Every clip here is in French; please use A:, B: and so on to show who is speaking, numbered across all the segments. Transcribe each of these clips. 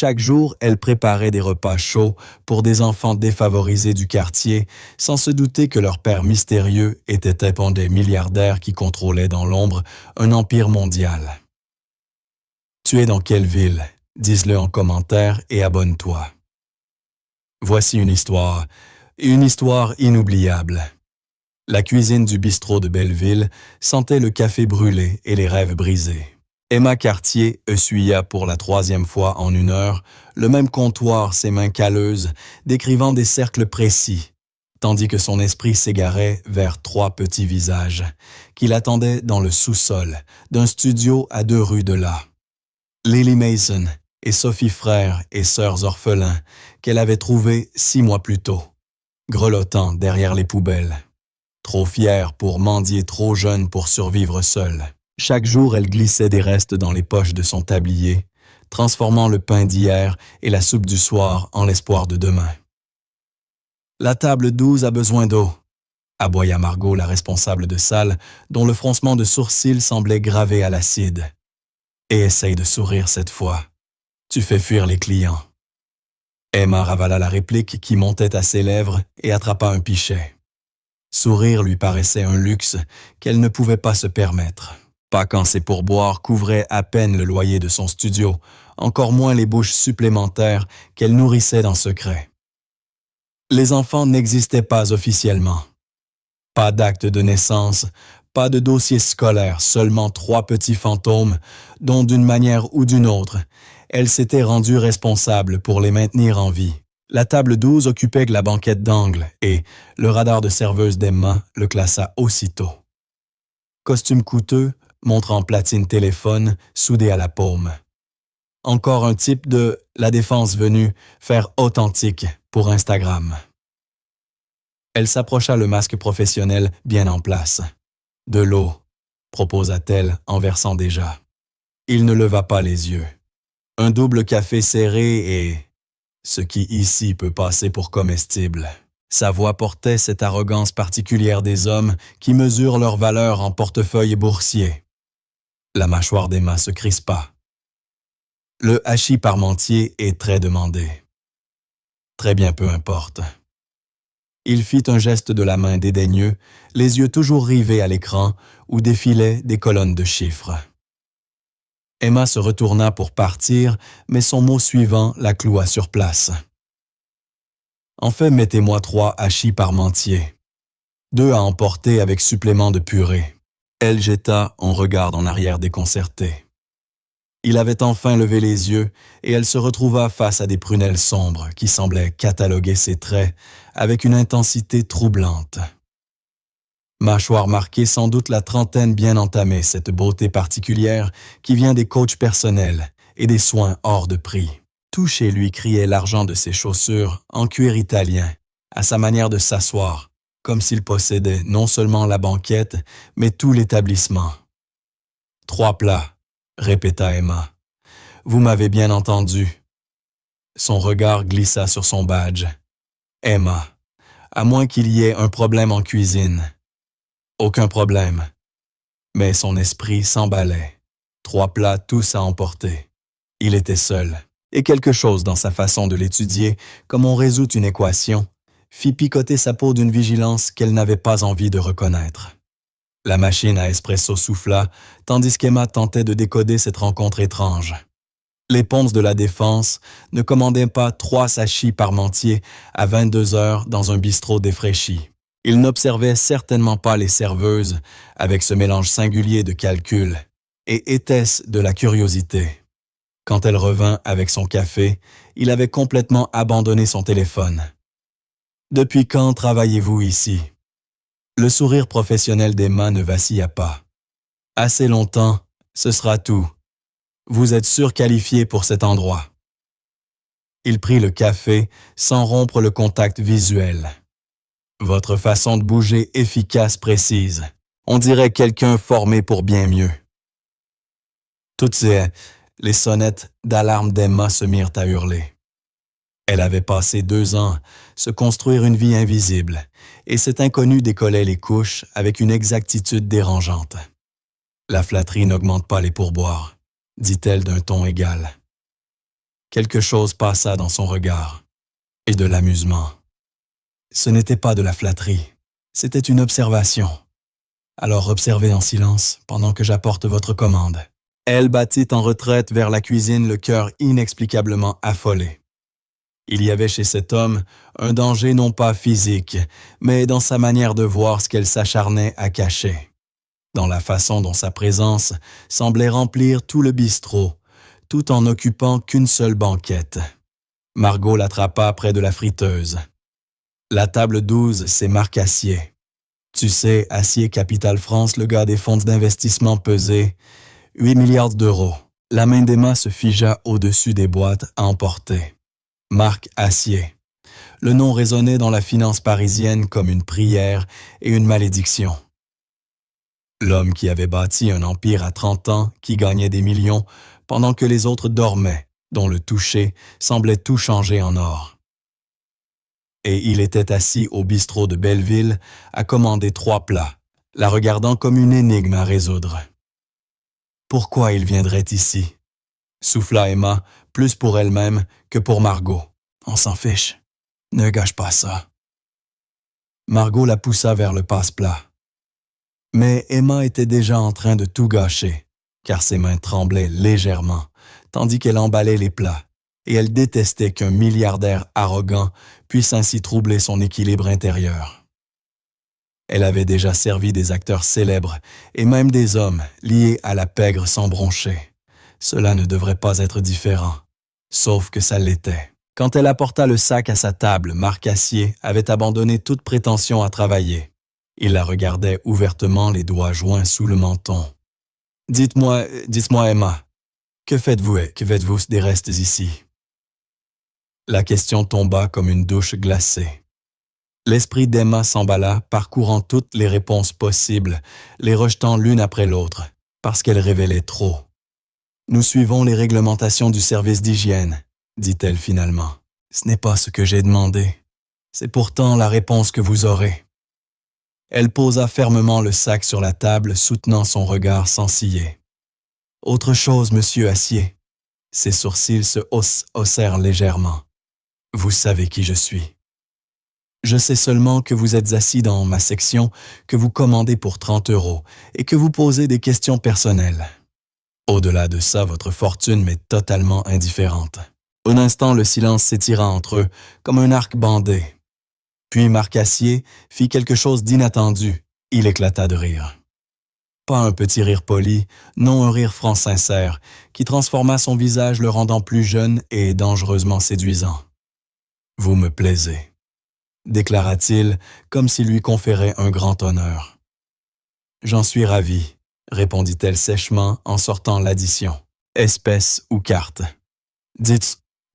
A: Chaque jour, elle préparait des repas chauds pour des enfants défavorisés du quartier, sans se douter que leur père mystérieux était un pandé milliardaire qui contrôlait dans l'ombre un empire mondial. Tu es dans quelle ville? Dis-le en commentaire et abonne-toi. Voici une histoire inoubliable. La cuisine du bistrot de Belleville sentait le café brûlé et les rêves brisés. Emma Cartier essuya pour la 3e fois en 1 heure le même comptoir, ses mains calleuses, décrivant des cercles précis, tandis que son esprit s'égarait vers 3 petits visages qui l'attendaient dans le sous-sol d'un studio à 2 rues de là. Lily Mason et Sophie frères et sœurs orphelins qu'elle avait trouvés 6 mois plus tôt, grelottant derrière les poubelles. Trop fière pour mendier, trop jeune pour survivre seule. Chaque jour, elle glissait des restes dans les poches de son tablier, transformant le pain d'hier et la soupe du soir en l'espoir de demain. La table 12 a besoin d'eau, aboya Margot, la responsable de salle, dont le froncement de sourcils semblait gravé à l'acide. Et essaye de sourire cette fois. Tu fais fuir les clients. Emma ravala la réplique qui montait à ses lèvres et attrapa un pichet. Sourire lui paraissait un luxe qu'elle ne pouvait pas se permettre. Pas quand ses pourboires couvraient à peine le loyer de son studio, encore moins les bouches supplémentaires qu'elle nourrissait en secret. Les enfants n'existaient pas officiellement. Pas d'acte de naissance, pas de dossier scolaire, seulement 3 petits fantômes dont, d'une manière ou d'une autre, elle s'était rendue responsable pour les maintenir en vie. La table 12 occupait la banquette d'angle et le radar de serveuse d'Emma le classa aussitôt. Costume coûteux, montre en platine téléphone soudé à la paume. Encore un type de La Défense venu faire authentique pour Instagram. Elle s'approcha, le masque professionnel bien en place. « De l'eau », proposa-t-elle en versant déjà. Il ne leva pas les yeux. Un double café serré et ce qui ici peut passer pour comestible. Sa voix portait cette arrogance particulière des hommes qui mesurent leur valeur en portefeuille boursier. La mâchoire d'Emma se crispa. Le hachis parmentier est très demandé. Très bien, peu importe. Il fit un geste de la main dédaigneux, les yeux toujours rivés à l'écran où défilaient des colonnes de chiffres. Emma se retourna pour partir, mais son mot suivant la cloua sur place. « En fait, mettez-moi 3 hachis parmentiers. 2 à emporter avec supplément de purée. » Elle jeta un regard en arrière déconcerté. Il avait enfin levé les yeux et elle se retrouva face à des prunelles sombres qui semblaient cataloguer ses traits avec une intensité troublante. Mâchoire marquée, sans doute la trentaine bien entamée, cette beauté particulière qui vient des coachs personnels et des soins hors de prix. Tout chez lui criait l'argent de ses chaussures en cuir italien, à sa manière de s'asseoir, comme s'il possédait non seulement la banquette, mais tout l'établissement. « 3 plats, » répéta Emma. « Vous m'avez bien entendu. » Son regard glissa sur son badge. « Emma, à moins qu'il y ait un problème en cuisine. » Aucun problème. Mais son esprit s'emballait. 3 plats, tous à emporter. Il était seul. Et quelque chose dans sa façon de l'étudier, comme on résout une équation, fit picoter sa peau d'une vigilance qu'elle n'avait pas envie de reconnaître. La machine à espresso souffla, tandis qu'Emma tentait de décoder cette rencontre étrange. Les ponces de La Défense ne commandaient pas 3 hachis parmentiers à 22 heures dans un bistrot défraîchi. Il n'observait certainement pas les serveuses avec ce mélange singulier de calcul, et était-ce de la curiosité? Quand elle revint avec son café, il avait complètement abandonné son téléphone. « Depuis quand travaillez-vous ici ?» Le sourire professionnel d'Emma ne vacilla pas. « Assez longtemps, ce sera tout. Vous êtes surqualifié pour cet endroit. » Il prit le café sans rompre le contact visuel. Votre façon de bouger efficace, précise. On dirait quelqu'un formé pour bien mieux. Toutes les sonnettes d'alarme d'Emma se mirent à hurler. Elle avait passé 2 ans se construire une vie invisible, et cet inconnu décollait les couches avec une exactitude dérangeante. « La flatterie n'augmente pas les pourboires », dit-elle d'un ton égal. Quelque chose passa dans son regard, et de l'amusement. Ce n'était pas de la flatterie, c'était une observation. Alors observez en silence pendant que j'apporte votre commande. Elle battit en retraite vers la cuisine, le cœur inexplicablement affolé. Il y avait chez cet homme un danger non pas physique, mais dans sa manière de voir ce qu'elle s'acharnait à cacher. Dans la façon dont sa présence semblait remplir tout le bistrot, tout en n'occupant qu'une seule banquette. Margot l'attrapa près de la friteuse. La table 12, c'est Marc Acier. Tu sais, Acier Capital France, le gars des fonds d'investissement pesé 8 milliards d'euros. La main d'Emma se figea au-dessus des boîtes à emporter. Marc Acier. Le nom résonnait dans la finance parisienne comme une prière et une malédiction. L'homme qui avait bâti un empire à 30 ans, qui gagnait des millions, pendant que les autres dormaient, dont le toucher semblait tout changer en or. Et il était assis au bistrot de Belleville à commander 3 plats, la regardant comme une énigme à résoudre. Pourquoi il viendrait ici? Souffla Emma, plus pour elle-même que pour Margot. On s'en fiche. Ne gâche pas ça. Margot la poussa vers le passe-plat. Mais Emma était déjà en train de tout gâcher, car ses mains tremblaient légèrement, tandis qu'elle emballait les plats, et elle détestait qu'un milliardaire arrogant puisse ainsi troubler son équilibre intérieur. Elle avait déjà servi des acteurs célèbres et même des hommes liés à la pègre sans broncher. Cela ne devrait pas être différent, sauf que ça l'était. Quand elle apporta le sac à sa table, Marc Acier avait abandonné toute prétention à travailler. Il la regardait ouvertement, les doigts joints sous le menton. « Dites-moi, Emma, que faites-vous des restes ici? » La question tomba comme une douche glacée. L'esprit d'Emma s'emballa, parcourant toutes les réponses possibles, les rejetant l'une après l'autre, parce qu'elle révélait trop. « Nous suivons les réglementations du service d'hygiène, » dit-elle finalement. « Ce n'est pas ce que j'ai demandé. C'est pourtant la réponse que vous aurez. » Elle posa fermement le sac sur la table, soutenant son regard sans ciller. « Autre chose, monsieur Acier. » Ses sourcils se haussèrent légèrement. « Vous savez qui je suis. Je sais seulement que vous êtes assis dans ma section, que vous commandez pour 30 € et que vous posez des questions personnelles. Au-delà de ça, votre fortune m'est totalement indifférente. » Un instant, le silence s'étira entre eux, comme un arc bandé. Puis Marc Acier fit quelque chose d'inattendu. Il éclata de rire. Pas un petit rire poli, non un rire franc sincère, qui transforma son visage, le rendant plus jeune et dangereusement séduisant. « Vous me plaisez, » déclara-t-il, comme s'il lui conférait un grand honneur. « J'en suis ravi, » répondit-elle sèchement en sortant l'addition. « Espèce ou carte.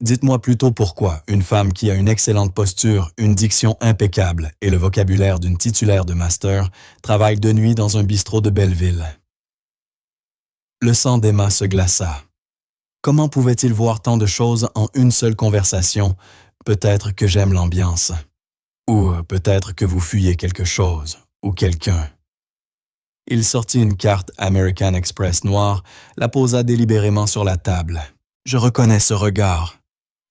A: Dites-moi plutôt pourquoi une femme qui a une excellente posture, une diction impeccable et le vocabulaire d'une titulaire de master travaille de nuit dans un bistrot de Belleville. » Le sang d'Emma se glaça. Comment pouvait-il voir tant de choses en une seule conversation? Peut-être que j'aime l'ambiance. Ou peut-être que vous fuyez quelque chose, ou quelqu'un. Il sortit une carte American Express noire, la posa délibérément sur la table. Je reconnais ce regard.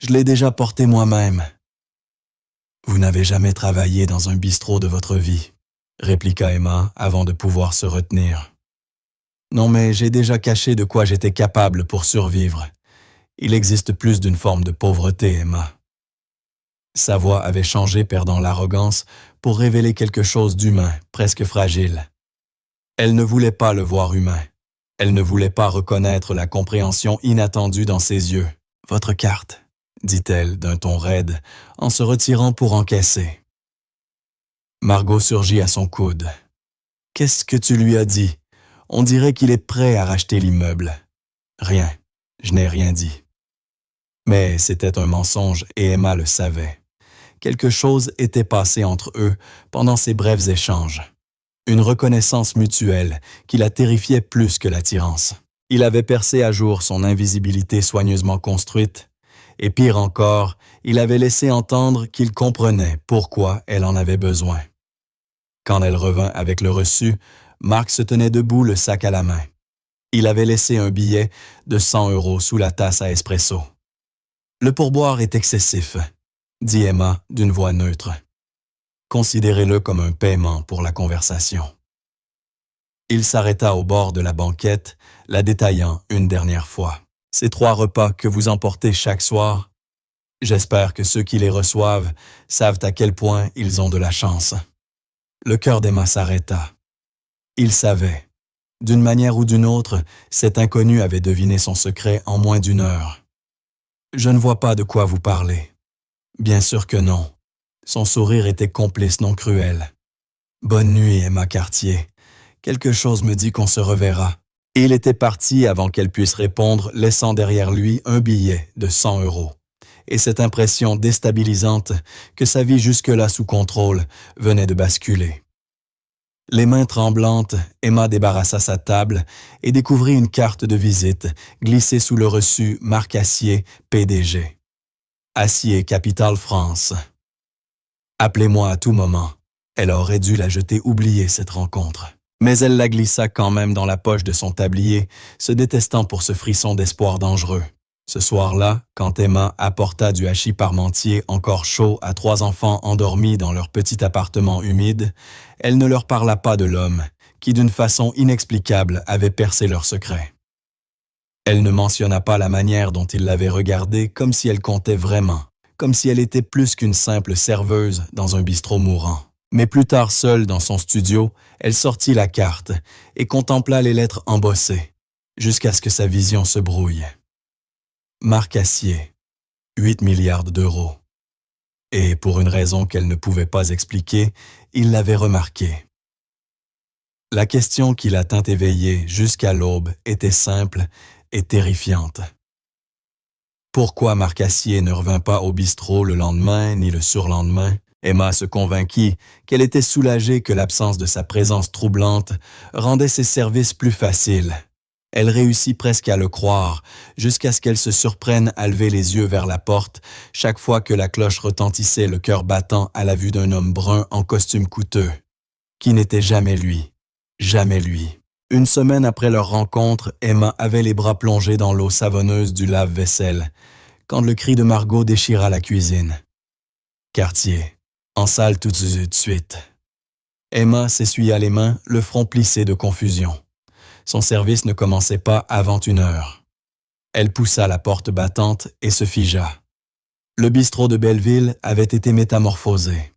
A: Je l'ai déjà porté moi-même. Vous n'avez jamais travaillé dans un bistrot de votre vie, répliqua Emma avant de pouvoir se retenir. Non, mais j'ai déjà caché de quoi j'étais capable pour survivre. Il existe plus d'une forme de pauvreté, Emma. Sa voix avait changé, perdant l'arrogance, pour révéler quelque chose d'humain, presque fragile. Elle ne voulait pas le voir humain. Elle ne voulait pas reconnaître la compréhension inattendue dans ses yeux. « Votre carte », dit-elle d'un ton raide, en se retirant pour encaisser. Margot surgit à son coude. « Qu'est-ce que tu lui as dit? On dirait qu'il est prêt à racheter l'immeuble. » « Rien, je n'ai rien dit. » Mais c'était un mensonge et Emma le savait. Quelque chose était passé entre eux pendant ces brefs échanges. Une reconnaissance mutuelle qui la terrifiait plus que l'attirance. Il avait percé à jour son invisibilité soigneusement construite, et pire encore, il avait laissé entendre qu'il comprenait pourquoi elle en avait besoin. Quand elle revint avec le reçu, Marc se tenait debout, le sac à la main. Il avait laissé un billet de 100 € sous la tasse à espresso. Le pourboire est excessif, dit Emma d'une voix neutre. Considérez-le comme un paiement pour la conversation. Il s'arrêta au bord de la banquette, la détaillant une dernière fois. Ces 3 repas que vous emportez chaque soir, j'espère que ceux qui les reçoivent savent à quel point ils ont de la chance. Le cœur d'Emma s'arrêta. Il savait. D'une manière ou d'une autre, cet inconnu avait deviné son secret en moins d'1 heure. Je ne vois pas de quoi vous parlez. Bien sûr que non. Son sourire était complice, non cruel. Bonne nuit, Emma Cartier. Quelque chose me dit qu'on se reverra. Et il était parti avant qu'elle puisse répondre, laissant derrière lui un billet de 100 €. Et cette impression déstabilisante que sa vie jusque-là sous contrôle venait de basculer. Les mains tremblantes, Emma débarrassa sa table et découvrit une carte de visite glissée sous le reçu Marc Acier, PDG. Acier Capital France. Appelez-moi à tout moment. Elle aurait dû la jeter oublier cette rencontre. Mais elle la glissa quand même dans la poche de son tablier, se détestant pour ce frisson d'espoir dangereux. Ce soir-là, quand Emma apporta du hachis parmentier encore chaud à 3 enfants endormis dans leur petit appartement humide, elle ne leur parla pas de l'homme, qui d'une façon inexplicable avait percé leur secret. Elle ne mentionna pas la manière dont il l'avait regardée comme si elle comptait vraiment, comme si elle était plus qu'une simple serveuse dans un bistrot mourant. Mais plus tard seule dans son studio, elle sortit la carte et contempla les lettres embossées, jusqu'à ce que sa vision se brouille. Marc Acier, 8 milliards d'euros. Et pour une raison qu'elle ne pouvait pas expliquer, il l'avait remarqué. La question qui la tint éveillée jusqu'à l'aube était simple et terrifiante. Pourquoi Marc Acier ne revint pas au bistrot le lendemain ni le surlendemain? Emma se convainquit qu'elle était soulagée que l'absence de sa présence troublante rendait ses services plus faciles. Elle réussit presque à le croire, jusqu'à ce qu'elle se surprenne à lever les yeux vers la porte chaque fois que la cloche retentissait, le cœur battant à la vue d'un homme brun en costume coûteux, qui n'était jamais lui, jamais lui. Une semaine après leur rencontre, Emma avait les bras plongés dans l'eau savonneuse du lave-vaisselle, quand le cri de Margot déchira la cuisine. Cartier, en salle tout de suite. Emma s'essuya les mains, le front plissé de confusion. Son service ne commençait pas avant 1 heure. Elle poussa la porte battante et se figea. Le bistrot de Belleville avait été métamorphosé.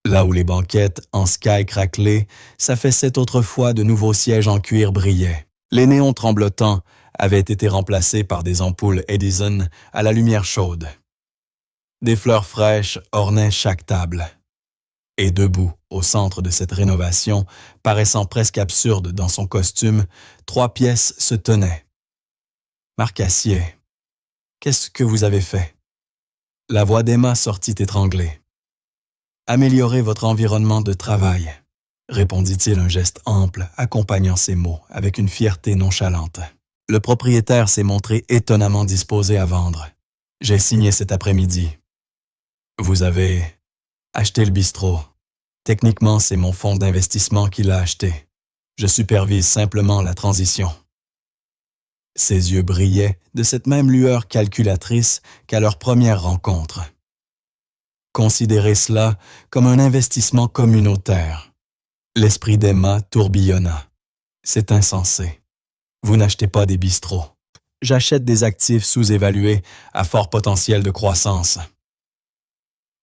A: Là où les banquettes, en sky craquelé, s'affaissaient autrefois de nouveaux sièges en cuir brillaient. Les néons tremblotants avaient été remplacés par des ampoules Edison à la lumière chaude. Des fleurs fraîches ornaient chaque table. Et debout, au centre de cette rénovation, paraissant presque absurde dans son costume, 3 pièces se tenaient. « Marc Acier, qu'est-ce que vous avez fait ?» La voix d'Emma sortit étranglée. « Améliorez votre environnement de travail », répondit-il un geste ample, accompagnant ses mots avec une fierté nonchalante. Le propriétaire s'est montré étonnamment disposé à vendre. J'ai signé cet après-midi. Vous avez acheté le bistrot. Techniquement, c'est mon fonds d'investissement qui l'a acheté. Je supervise simplement la transition. Ses yeux brillaient de cette même lueur calculatrice qu'à leur première rencontre. Considérez cela comme un investissement communautaire. L'esprit d'Emma tourbillonna. C'est insensé. Vous n'achetez pas des bistrots. J'achète des actifs sous-évalués à fort potentiel de croissance.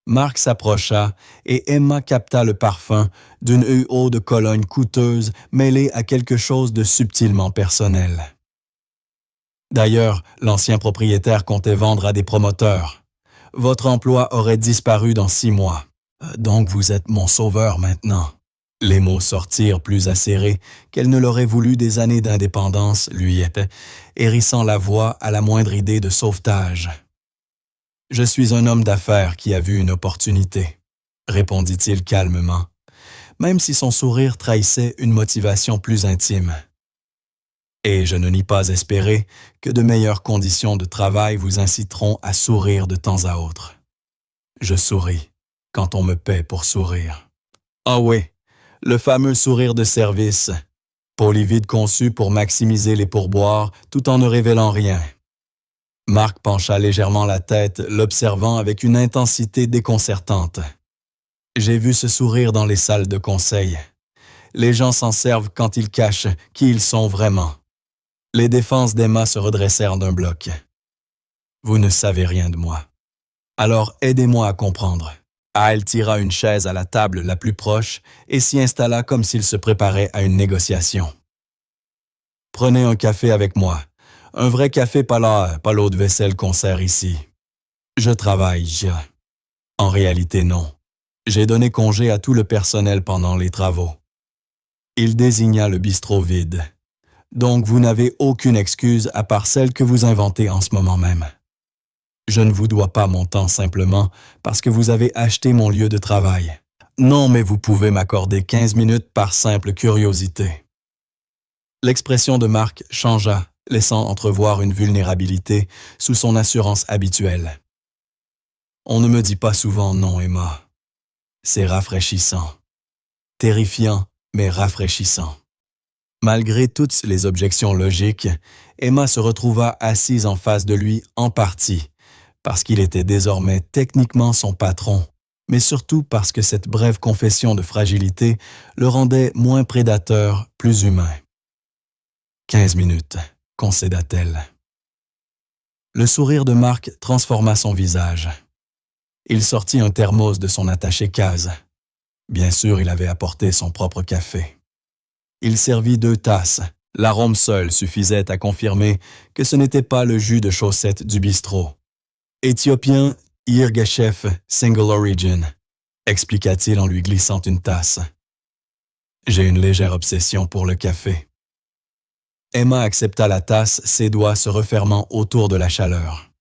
A: Marc s'approcha et Emma capta le parfum d'une eau de Cologne coûteuse mêlée à quelque chose de subtilement personnel. D'ailleurs, l'ancien propriétaire comptait vendre à des promoteurs. Votre emploi aurait disparu dans 6 mois. Donc vous êtes mon sauveur maintenant. Les mots sortirent plus acérés qu'elle ne l'aurait voulu des années d'indépendance, lui, hérissant la voix à la moindre idée de sauvetage. « Je suis un homme d'affaires qui a vu une opportunité », répondit-il calmement, même si son sourire trahissait une motivation plus intime. « Et je ne nie pas espérer que de meilleures conditions de travail vous inciteront à sourire de temps à autre. Je souris quand on me paie pour sourire. Ah oui, le fameux sourire de service, polivide conçu pour maximiser les pourboires tout en ne révélant rien. Marc pencha légèrement la tête, l'observant avec une intensité déconcertante. J'ai vu ce sourire dans les salles de conseil. Les gens s'en servent quand ils cachent qui ils sont vraiment. Les défenses d'Emma se redressèrent d'un bloc. Vous ne savez rien de moi. Alors aidez-moi à comprendre. Al tira une chaise à la table la plus proche et s'y installa comme s'il se préparait à une négociation. Prenez un café avec moi. Un vrai café, pas l'eau de vaisselle qu'on sert ici. Je travaille. En réalité, non. J'ai donné congé à tout le personnel pendant les travaux. Il désigna le bistrot vide. Donc vous n'avez aucune excuse à part celle que vous inventez en ce moment même. Je ne vous dois pas mon temps simplement parce que vous avez acheté mon lieu de travail. Non, mais vous pouvez m'accorder 15 minutes par simple curiosité. L'expression de Marc changea, laissant entrevoir une vulnérabilité sous son assurance habituelle. On ne me dit pas souvent non, Emma. C'est rafraîchissant. Terrifiant, mais rafraîchissant. Malgré toutes les objections logiques, Emma se retrouva assise en face de lui en partie, parce qu'il était désormais techniquement son patron, mais surtout parce que cette brève confession de fragilité le rendait moins prédateur, plus humain. 15 minutes, concéda-t-elle. Le sourire de Marc transforma son visage. Il sortit un thermos de son attaché-case. Bien sûr, il avait apporté son propre café. Il servit 2 tasses. L'arôme seul suffisait à confirmer que ce n'était pas le jus de chaussettes du bistrot. Éthiopien, Yirgacheffe, Single Origin, expliqua-t-il en lui glissant une tasse. J'ai une légère obsession pour le café. Emma accepta la tasse, ses doigts se refermant autour de la chaleur.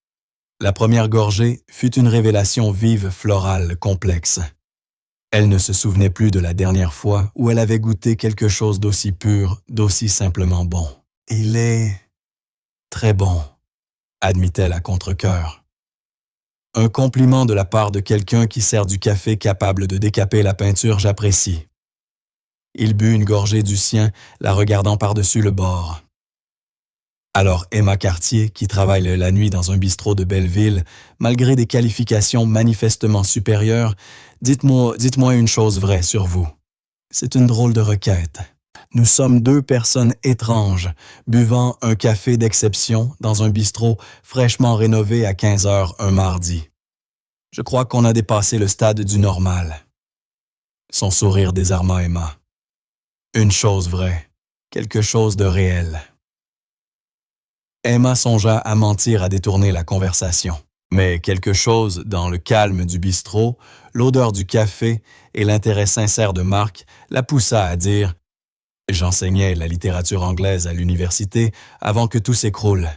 A: La première gorgée fut une révélation vive, florale, complexe. Elle ne se souvenait plus de la dernière fois où elle avait goûté quelque chose d'aussi pur, d'aussi simplement bon. « Il est très bon », admit-elle à contre-cœur. Un compliment de la part de quelqu'un qui sert du café capable de décaper la peinture, j'apprécie. Il but une gorgée du sien, la regardant par-dessus le bord. Alors Emma Cartier, qui travaille la nuit dans un bistrot de Belleville, malgré des qualifications manifestement supérieures, dites-moi une chose vraie sur vous. C'est une drôle de requête. Nous sommes 2 personnes étranges, buvant un café d'exception dans un bistrot fraîchement rénové à 15 heures un mardi. Je crois qu'on a dépassé le stade du normal. Son sourire désarma Emma. Une chose vraie, quelque chose de réel. Emma songea à mentir, à détourner la conversation. Mais quelque chose dans le calme du bistrot, l'odeur du café et l'intérêt sincère de Marc la poussa à dire « J'enseignais la littérature anglaise à l'université avant que tout s'écroule. »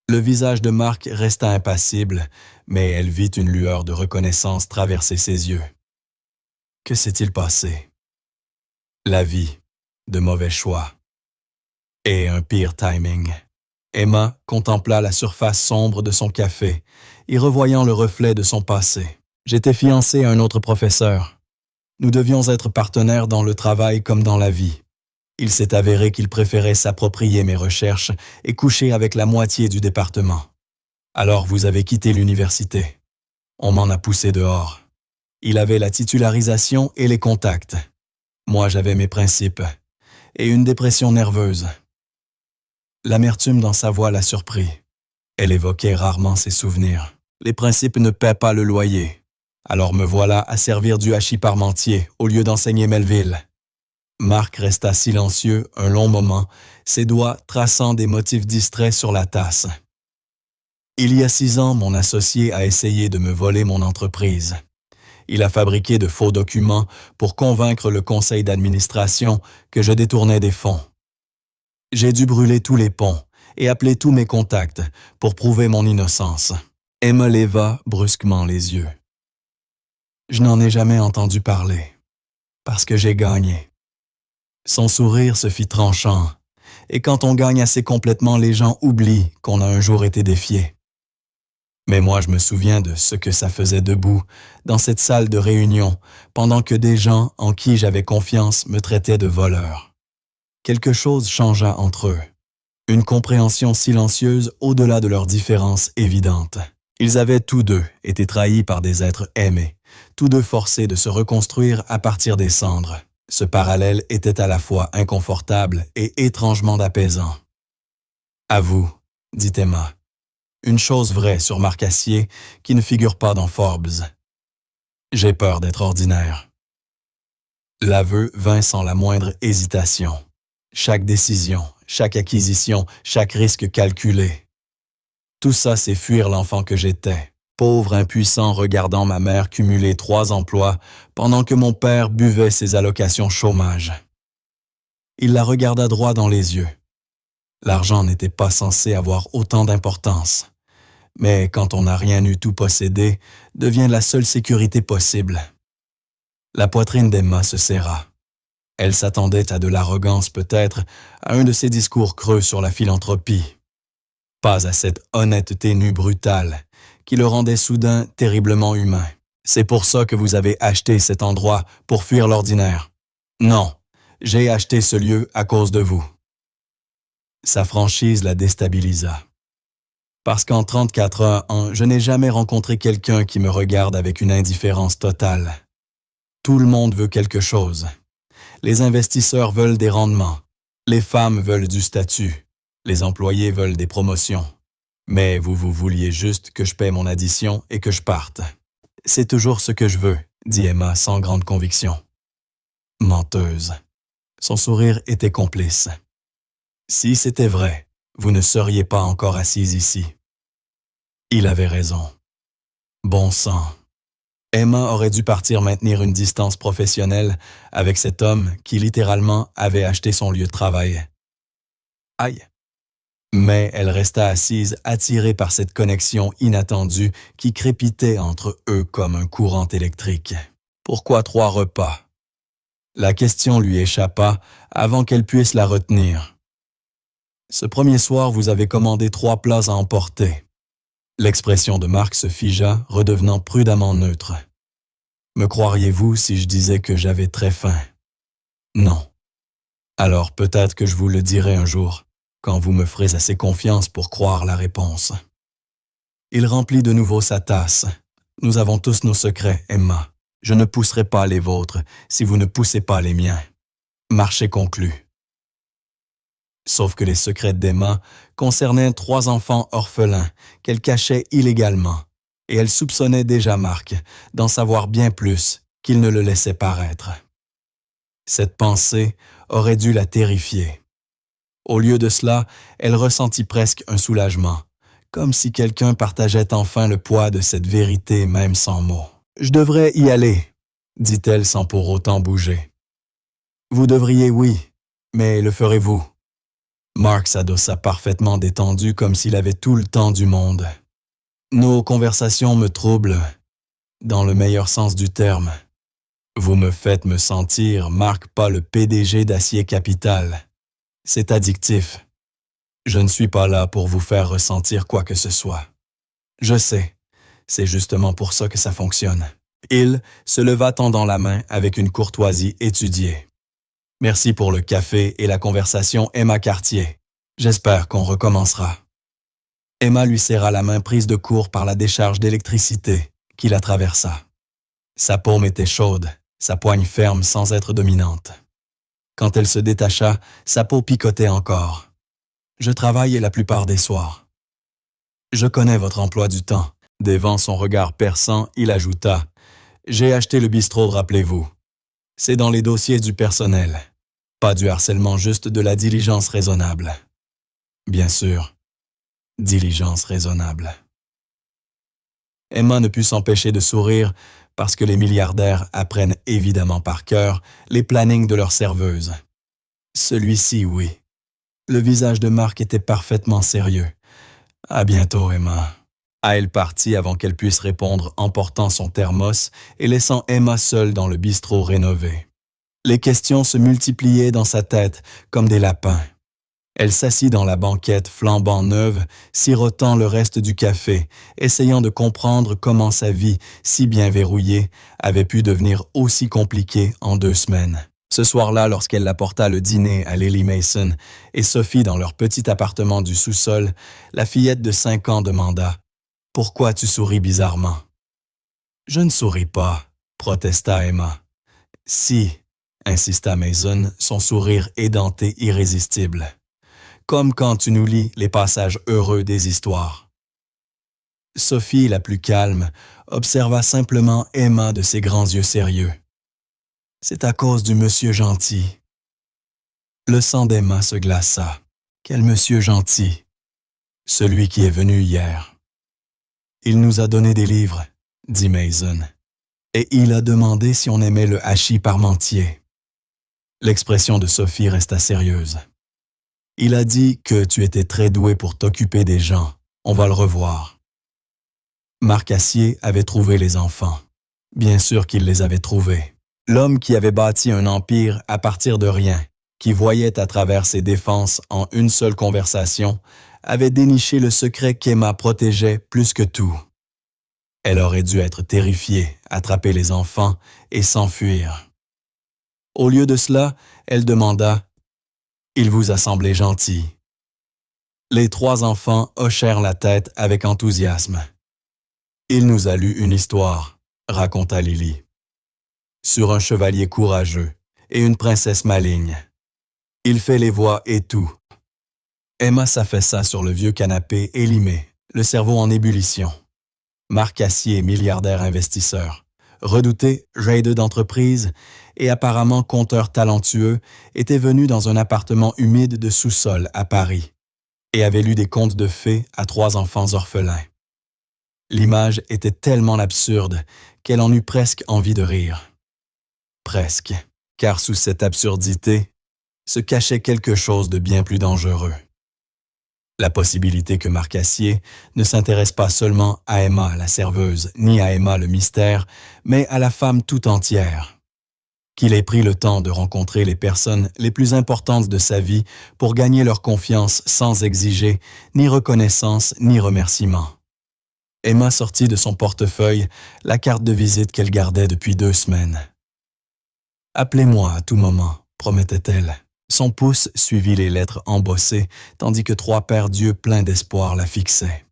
A: Le visage de Marc resta impassible, mais elle vit une lueur de reconnaissance traverser ses yeux. Que s'est-il passé? La vie, de mauvais choix. Et un pire timing. Emma contempla la surface sombre de son café, y revoyant le reflet de son passé. J'étais fiancé à un autre professeur. Nous devions être partenaires dans le travail comme dans la vie. Il s'est avéré qu'il préférait s'approprier mes recherches et coucher avec la moitié du département. Alors vous avez quitté l'université. On m'en a poussé dehors. Il avait la titularisation et les contacts. Moi, j'avais mes principes et une dépression nerveuse. L'amertume dans sa voix la surprit. Elle évoquait rarement ses souvenirs. Les principes ne paient pas le loyer. Alors me voilà à servir du hachis parmentier au lieu d'enseigner Melville. Marc resta silencieux un long moment, ses doigts traçant des motifs distraits sur la tasse. Il y a 6 ans, mon associé a essayé de me voler mon entreprise. Il a fabriqué de faux documents pour convaincre le conseil d'administration que je détournais des fonds. J'ai dû brûler tous les ponts et appeler tous mes contacts pour prouver mon innocence. Emma leva brusquement les yeux. Je n'en ai jamais entendu parler, parce que j'ai gagné. Son sourire se fit tranchant, et quand on gagne assez complètement, les gens oublient qu'on a un jour été défié. Mais moi, je me souviens de ce que ça faisait debout, dans cette salle de réunion, pendant que des gens en qui j'avais confiance me traitaient de voleur. Quelque chose changea entre eux. Une compréhension silencieuse au-delà de leurs différences évidentes. Ils avaient tous deux été trahis par des êtres aimés, tous deux forcés de se reconstruire à partir des cendres. Ce parallèle était à la fois inconfortable et étrangement apaisant. « À vous, dit Emma, une chose vraie sur Marc Acier qui ne figure pas dans Forbes. J'ai peur d'être ordinaire. » L'aveu vint sans la moindre hésitation. Chaque décision, chaque acquisition, chaque risque calculé. Tout ça, c'est fuir l'enfant que j'étais, pauvre impuissant regardant ma mère cumuler 3 emplois pendant que mon père buvait ses allocations chômage. Il la regarda droit dans les yeux. L'argent n'était pas censé avoir autant d'importance. Mais quand on n'a rien eu tout possédé, devient la seule sécurité possible. La poitrine d'Emma se serra. Elle s'attendait à de l'arrogance peut-être, à un de ces discours creux sur la philanthropie. Pas à cette honnêteté nue brutale, qui le rendait soudain terriblement humain. C'est pour ça que vous avez acheté cet endroit pour fuir l'ordinaire. Non, j'ai acheté ce lieu à cause de vous. Sa franchise la déstabilisa. Parce qu'en 34 ans, je n'ai jamais rencontré quelqu'un qui me regarde avec une indifférence totale. Tout le monde veut quelque chose. Les investisseurs veulent des rendements. Les femmes veulent du statut. Les employés veulent des promotions. Mais vous vouliez juste que je paie mon addition et que je parte. C'est toujours ce que je veux, dit Emma sans grande conviction. Menteuse. Son sourire était complice. Si c'était vrai, vous ne seriez pas encore assise ici. Il avait raison. Bon sang. Emma aurait dû partir maintenir une distance professionnelle avec cet homme qui littéralement avait acheté son lieu de travail. Aïe! Mais elle resta assise, attirée par cette connexion inattendue qui crépitait entre eux comme un courant électrique. Pourquoi 3 repas? La question lui échappa avant qu'elle puisse la retenir. Ce premier soir, vous avez commandé 3 plats à emporter. L'expression de Marc se figea, redevenant prudemment neutre. Me croiriez-vous si je disais que j'avais très faim? Non. Alors peut-être que je vous le dirai un jour, quand vous me ferez assez confiance pour croire la réponse. Il remplit de nouveau sa tasse. Nous avons tous nos secrets, Emma. Je ne pousserai pas les vôtres si vous ne poussez pas les miens. Marché conclu. Sauf que les secrets d'Emma concernaient 3 enfants orphelins qu'elle cachait illégalement, et elle soupçonnait déjà Marc d'en savoir bien plus qu'il ne le laissait paraître. Cette pensée aurait dû la terrifier. Au lieu de cela, elle ressentit presque un soulagement, comme si quelqu'un partageait enfin le poids de cette vérité même sans mots. « Je devrais y aller », dit-elle sans pour autant bouger. « Vous devriez, oui, mais le ferez-vous » Marc s'adossa parfaitement détendu comme s'il avait tout le temps du monde. « Nos conversations me troublent, dans le meilleur sens du terme. Vous me faites me sentir, Marc, pas le PDG d'Acier Capital. C'est addictif. Je ne suis pas là pour vous faire ressentir quoi que ce soit. Je sais, c'est justement pour ça que ça fonctionne. » Il se leva tendant la main avec une courtoisie étudiée. « Merci pour le café et la conversation, Emma Cartier. J'espère qu'on recommencera. » Emma lui serra la main prise de court par la décharge d'électricité qui la traversa. Sa paume était chaude, sa poigne ferme sans être dominante. Quand elle se détacha, sa peau picotait encore. « Je travaille la plupart des soirs. »« Je connais votre emploi du temps. » Dévant son regard perçant, il ajouta « J'ai acheté le bistrot, rappelez-vous. C'est dans les dossiers du personnel. Pas du harcèlement, juste de la diligence raisonnable. » Bien sûr, diligence raisonnable. Emma ne put s'empêcher de sourire parce que les milliardaires apprennent évidemment par cœur les plannings de leurs serveuses. Celui-ci, oui. Le visage de Marc était parfaitement sérieux. « À bientôt, Emma. » Elle partit avant qu'elle puisse répondre en portant son thermos et laissant Emma seule dans le bistrot rénové. Les questions se multipliaient dans sa tête comme des lapins. Elle s'assit dans la banquette flambant neuve, sirotant le reste du café, essayant de comprendre comment sa vie, si bien verrouillée, avait pu devenir aussi compliquée en 2 semaines. Ce soir-là, lorsqu'elle l'apporta le dîner à Lily Mason et Sophie dans leur petit appartement du sous-sol, la fillette de 5 ans demanda « Pourquoi tu souris bizarrement ?» « Je ne souris pas, » protesta Emma. « Si, » insista Mason, son sourire édenté irrésistible. « Comme quand tu nous lis les passages heureux des histoires. » Sophie, la plus calme, observa simplement Emma de ses grands yeux sérieux. « C'est à cause du monsieur gentil. » Le sang d'Emma se glaça. « Quel monsieur gentil? »« Celui qui est venu hier. »« Il nous a donné des livres, » dit Mason. « Et il a demandé si on aimait le hachis parmentier. » L'expression de Sophie resta sérieuse. « Il a dit que tu étais très doué pour t'occuper des gens. On va le revoir. » Marc Acier avait trouvé les enfants. Bien sûr qu'il les avait trouvés. L'homme qui avait bâti un empire à partir de rien, qui voyait à travers ses défenses en une seule conversation, avait déniché le secret qu'Emma protégeait plus que tout. Elle aurait dû être terrifiée, attraper les enfants et s'enfuir. Au lieu de cela, elle demanda « Il vous a semblé gentil. » Les 3 enfants hochèrent la tête avec enthousiasme. « Il nous a lu une histoire, » raconta Lily. « Sur un chevalier courageux et une princesse maligne. Il fait les voix et tout. » Emma s'affaissa sur le vieux canapé élimé, le cerveau en ébullition. Marc Acier, milliardaire investisseur, redouté raideux d'entreprise et apparemment conteur talentueux, était venu dans un appartement humide de sous-sol à Paris et avait lu des contes de fées à 3 enfants orphelins. L'image était tellement absurde qu'elle en eut presque envie de rire. Presque, car sous cette absurdité se cachait quelque chose de bien plus dangereux. La possibilité que Marc Acier ne s'intéresse pas seulement à Emma la serveuse, ni à Emma le mystère, mais à la femme tout entière. Qu'il ait pris le temps de rencontrer les personnes les plus importantes de sa vie pour gagner leur confiance sans exiger ni reconnaissance ni remerciement. Emma sortit de son portefeuille la carte de visite qu'elle gardait depuis 2 semaines. « Appelez-moi à tout moment », promettait-elle. Son pouce suivit les lettres embossées, tandis que 3 paires d'yeux pleins d'espoir la fixaient.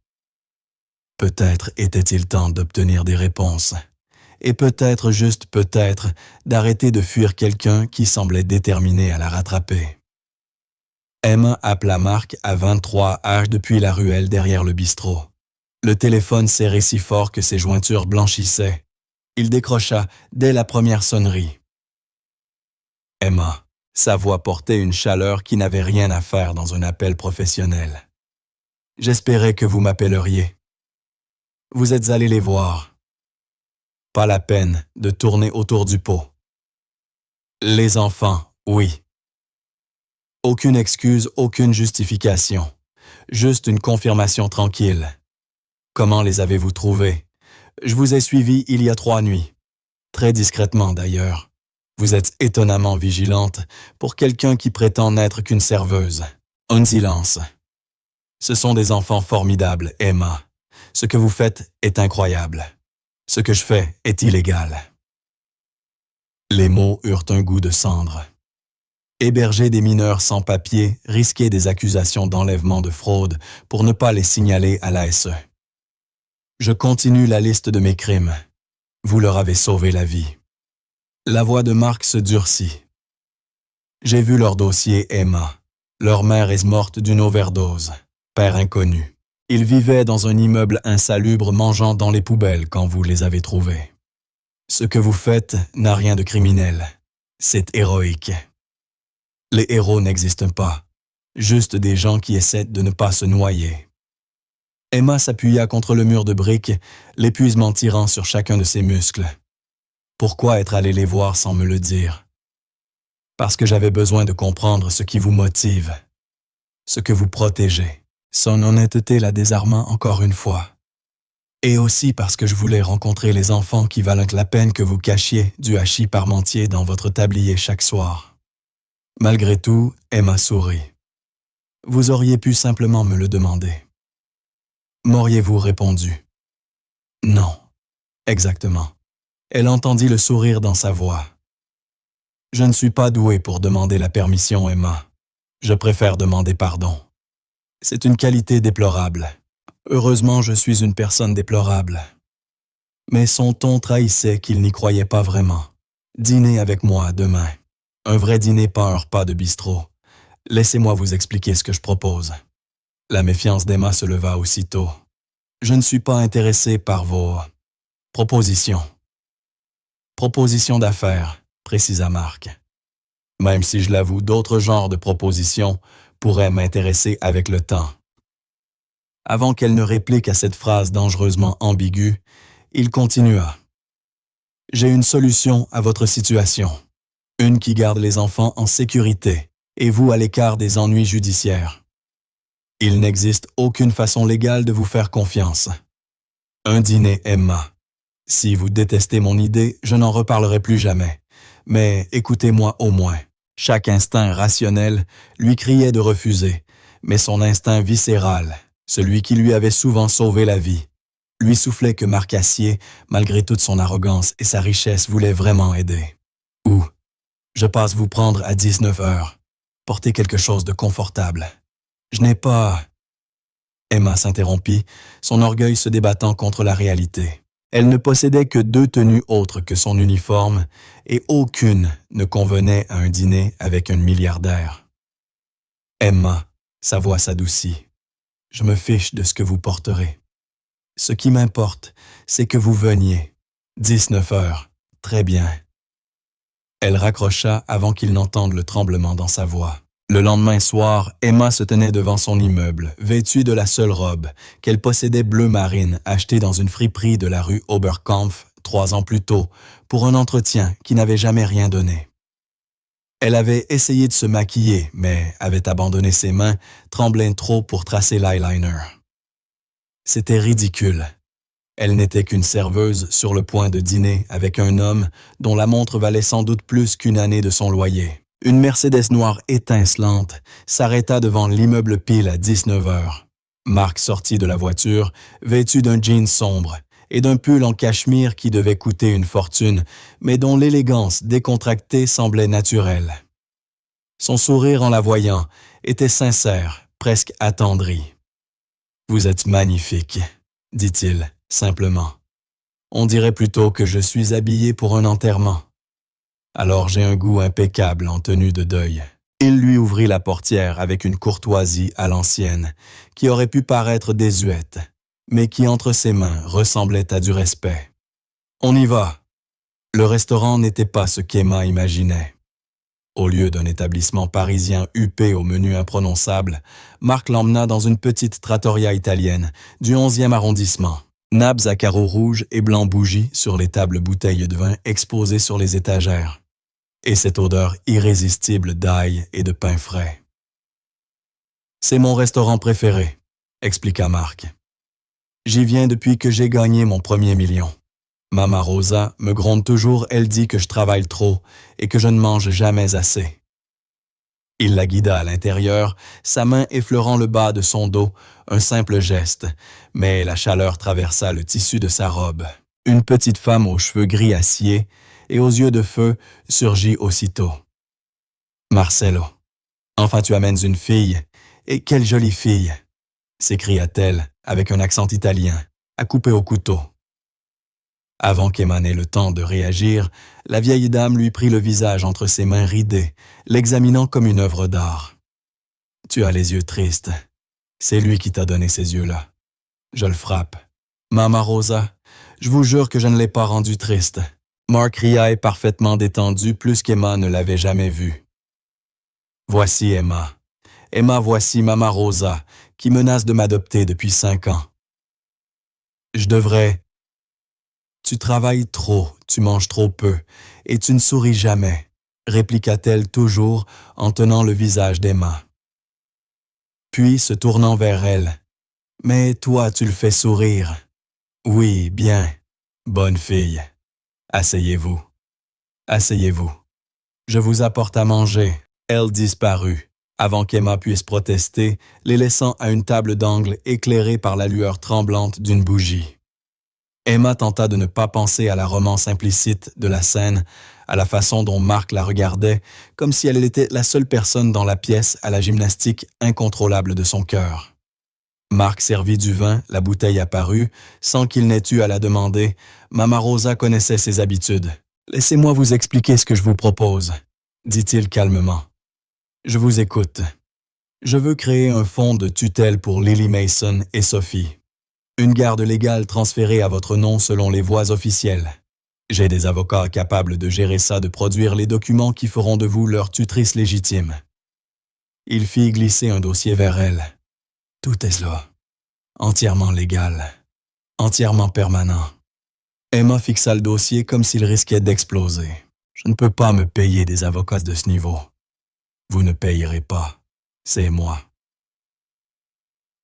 A: Peut-être était-il temps d'obtenir des réponses, et peut-être, juste peut-être, d'arrêter de fuir quelqu'un qui semblait déterminé à la rattraper. Emma appela Marc à 23h depuis la ruelle derrière le bistrot. Le téléphone serrait si fort que ses jointures blanchissaient. Il décrocha dès la première sonnerie. Emma. Sa voix portait une chaleur qui n'avait rien à faire dans un appel professionnel. « J'espérais que vous m'appelleriez. Vous êtes allé les voir. Pas la peine de tourner autour du pot. Les enfants, oui. Aucune excuse, aucune justification. Juste une confirmation tranquille. Comment les avez-vous trouvés? Je vous ai suivi il y a 3 nuits. Très discrètement d'ailleurs. Vous êtes étonnamment vigilante pour quelqu'un qui prétend n'être qu'une serveuse. Un silence. Ce sont des enfants formidables, Emma. Ce que vous faites est incroyable. Ce que je fais est illégal. Les mots eurent un goût de cendre. Héberger des mineurs sans papier, risquer des accusations d'enlèvement de fraude pour ne pas les signaler à l'ASE. Je continue la liste de mes crimes. Vous leur avez sauvé la vie. La voix de Marc se durcit. J'ai vu leur dossier, Emma. Leur mère est morte d'une overdose. Père inconnu. Ils vivaient dans un immeuble insalubre mangeant dans les poubelles quand vous les avez trouvés. Ce que vous faites n'a rien de criminel. C'est héroïque. Les héros n'existent pas. Juste des gens qui essaient de ne pas se noyer. Emma s'appuya contre le mur de briques, l'épuisement tirant sur chacun de ses muscles. Pourquoi être allé les voir sans me le dire? Parce que j'avais besoin de comprendre ce qui vous motive, ce que vous protégez. Son honnêteté la désarma encore une fois. Et aussi parce que je voulais rencontrer les enfants qui valent la peine que vous cachiez du hachis parmentier dans votre tablier chaque soir. Malgré tout, Emma sourit. Vous auriez pu simplement me le demander. M'auriez-vous répondu? Non, exactement. Elle entendit le sourire dans sa voix. Je ne suis pas doué pour demander la permission, Emma. Je préfère demander pardon. C'est une qualité déplorable. Heureusement, je suis une personne déplorable. Mais son ton trahissait qu'il n'y croyait pas vraiment. Dînez avec moi demain. Un vrai dîner, pas un repas de bistrot. Laissez-moi vous expliquer ce que je propose. La méfiance d'Emma se leva aussitôt. Je ne suis pas intéressé par vos propositions. Propositions d'affaires, précisa Marc. Même si je l'avoue, d'autres genres de propositions pourraient m'intéresser avec le temps. Avant qu'elle ne réplique à cette phrase dangereusement ambiguë, il continua. J'ai une solution à votre situation. Une qui garde les enfants en sécurité et vous à l'écart des ennuis judiciaires. Il n'existe aucune façon légale de vous faire confiance. Un dîner, Emma. Si vous détestez mon idée, je n'en reparlerai plus jamais. Mais écoutez-moi au moins. Chaque instinct rationnel lui criait de refuser, mais son instinct viscéral, celui qui lui avait souvent sauvé la vie, lui soufflait que Marc Acier, malgré toute son arrogance et sa richesse, voulait vraiment aider. Ou, je passe vous prendre à 19 heures. Portez quelque chose de confortable. Je n'ai pas... Emma s'interrompit, son orgueil se débattant contre la réalité. Elle ne possédait que 2 tenues autres que son uniforme, et aucune ne convenait à un dîner avec un milliardaire. Emma, sa voix s'adoucit. Je me fiche de ce que vous porterez. Ce qui m'importe, c'est que vous veniez. 19 heures, très bien. Elle raccrocha avant qu'il n'entende le tremblement dans sa voix. Le lendemain soir, Emma se tenait devant son immeuble, vêtue de la seule robe qu'elle possédait bleu marine, achetée dans une friperie de la rue Oberkampf 3 ans plus tôt, pour un entretien qui n'avait jamais rien donné. Elle avait essayé de se maquiller, mais avait abandonné ses mains, tremblant trop pour tracer l'eyeliner. C'était ridicule. Elle n'était qu'une serveuse sur le point de dîner avec un homme dont la montre valait sans doute plus qu'une année de son loyer. Une Mercedes noire étincelante s'arrêta devant l'immeuble Peel à 19 heures. Marc sortit de la voiture, vêtu d'un jean sombre et d'un pull en cachemire qui devait coûter une fortune, mais dont l'élégance décontractée semblait naturelle. Son sourire en la voyant était sincère, presque attendri. « Vous êtes magnifique », dit-il, simplement. « On dirait plutôt que je suis habillé pour un enterrement. Alors j'ai un goût impeccable en tenue de deuil. » Il lui ouvrit la portière avec une courtoisie à l'ancienne, qui aurait pu paraître désuète, mais qui entre ses mains ressemblait à du respect. « On y va !» Le restaurant n'était pas ce qu'Emma imaginait. Au lieu d'un établissement parisien huppé au menu imprononçable, Marc l'emmena dans une petite trattoria italienne du 11e arrondissement. Nappes à carreaux rouges et blancs bougies sur les tables bouteilles de vin exposées sur les étagères. Et cette odeur irrésistible d'ail et de pain frais. « C'est mon restaurant préféré », expliqua Marc. « J'y viens depuis que j'ai gagné mon premier million. Mama Rosa me gronde toujours, elle dit que je travaille trop et que je ne mange jamais assez. » Il la guida à l'intérieur, sa main effleurant le bas de son dos, un simple geste, mais la chaleur traversa le tissu de sa robe. Une petite femme aux cheveux gris acier et aux yeux de feu surgit aussitôt. « Marcello, enfin tu amènes une fille, et quelle jolie fille !» s'écria-t-elle avec un accent italien, à couper au couteau. Avant qu'Emma n'ait le temps de réagir, la vieille dame lui prit le visage entre ses mains ridées, l'examinant comme une œuvre d'art. « Tu as les yeux tristes. C'est lui qui t'a donné ces yeux-là. Je le frappe. Mama Rosa, je vous jure que je ne l'ai pas rendu triste. » Marc riait parfaitement détendu plus qu'Emma ne l'avait jamais vu. « Voici Emma. Emma, voici Mama Rosa, qui menace de m'adopter depuis 5 ans. Je devrais... Tu travailles trop, tu manges trop peu, et tu ne souris jamais, » répliqua-t-elle toujours en tenant le visage d'Emma. Puis, se tournant vers elle, « Mais toi, tu le fais sourire. Oui, bien. Bonne fille. Asseyez-vous. Asseyez-vous. Je vous apporte à manger. » Elle disparut, avant qu'Emma puisse protester, les laissant à une table d'angle éclairée par la lueur tremblante d'une bougie. Emma tenta de ne pas penser à la romance implicite de la scène, à la façon dont Marc la regardait, comme si elle était la seule personne dans la pièce à la gymnastique incontrôlable de son cœur. Marc servit du vin, la bouteille apparut, sans qu'il n'ait eu à la demander. Mama Rosa connaissait ses habitudes. « Laissez-moi vous expliquer ce que je vous propose », dit-il calmement. « Je vous écoute. Je veux créer un fonds de tutelle pour Lily Mason et Sophie. Une garde légale transférée à votre nom selon les voies officielles. J'ai des avocats capables de gérer ça, de produire les documents qui feront de vous leur tutrice légitime. » Il fit glisser un dossier vers elle. « Tout est là. Entièrement légal. Entièrement permanent. » Emma fixa le dossier comme s'il risquait d'exploser. « Je ne peux pas me payer des avocats de ce niveau. Vous ne payerez pas. C'est moi. »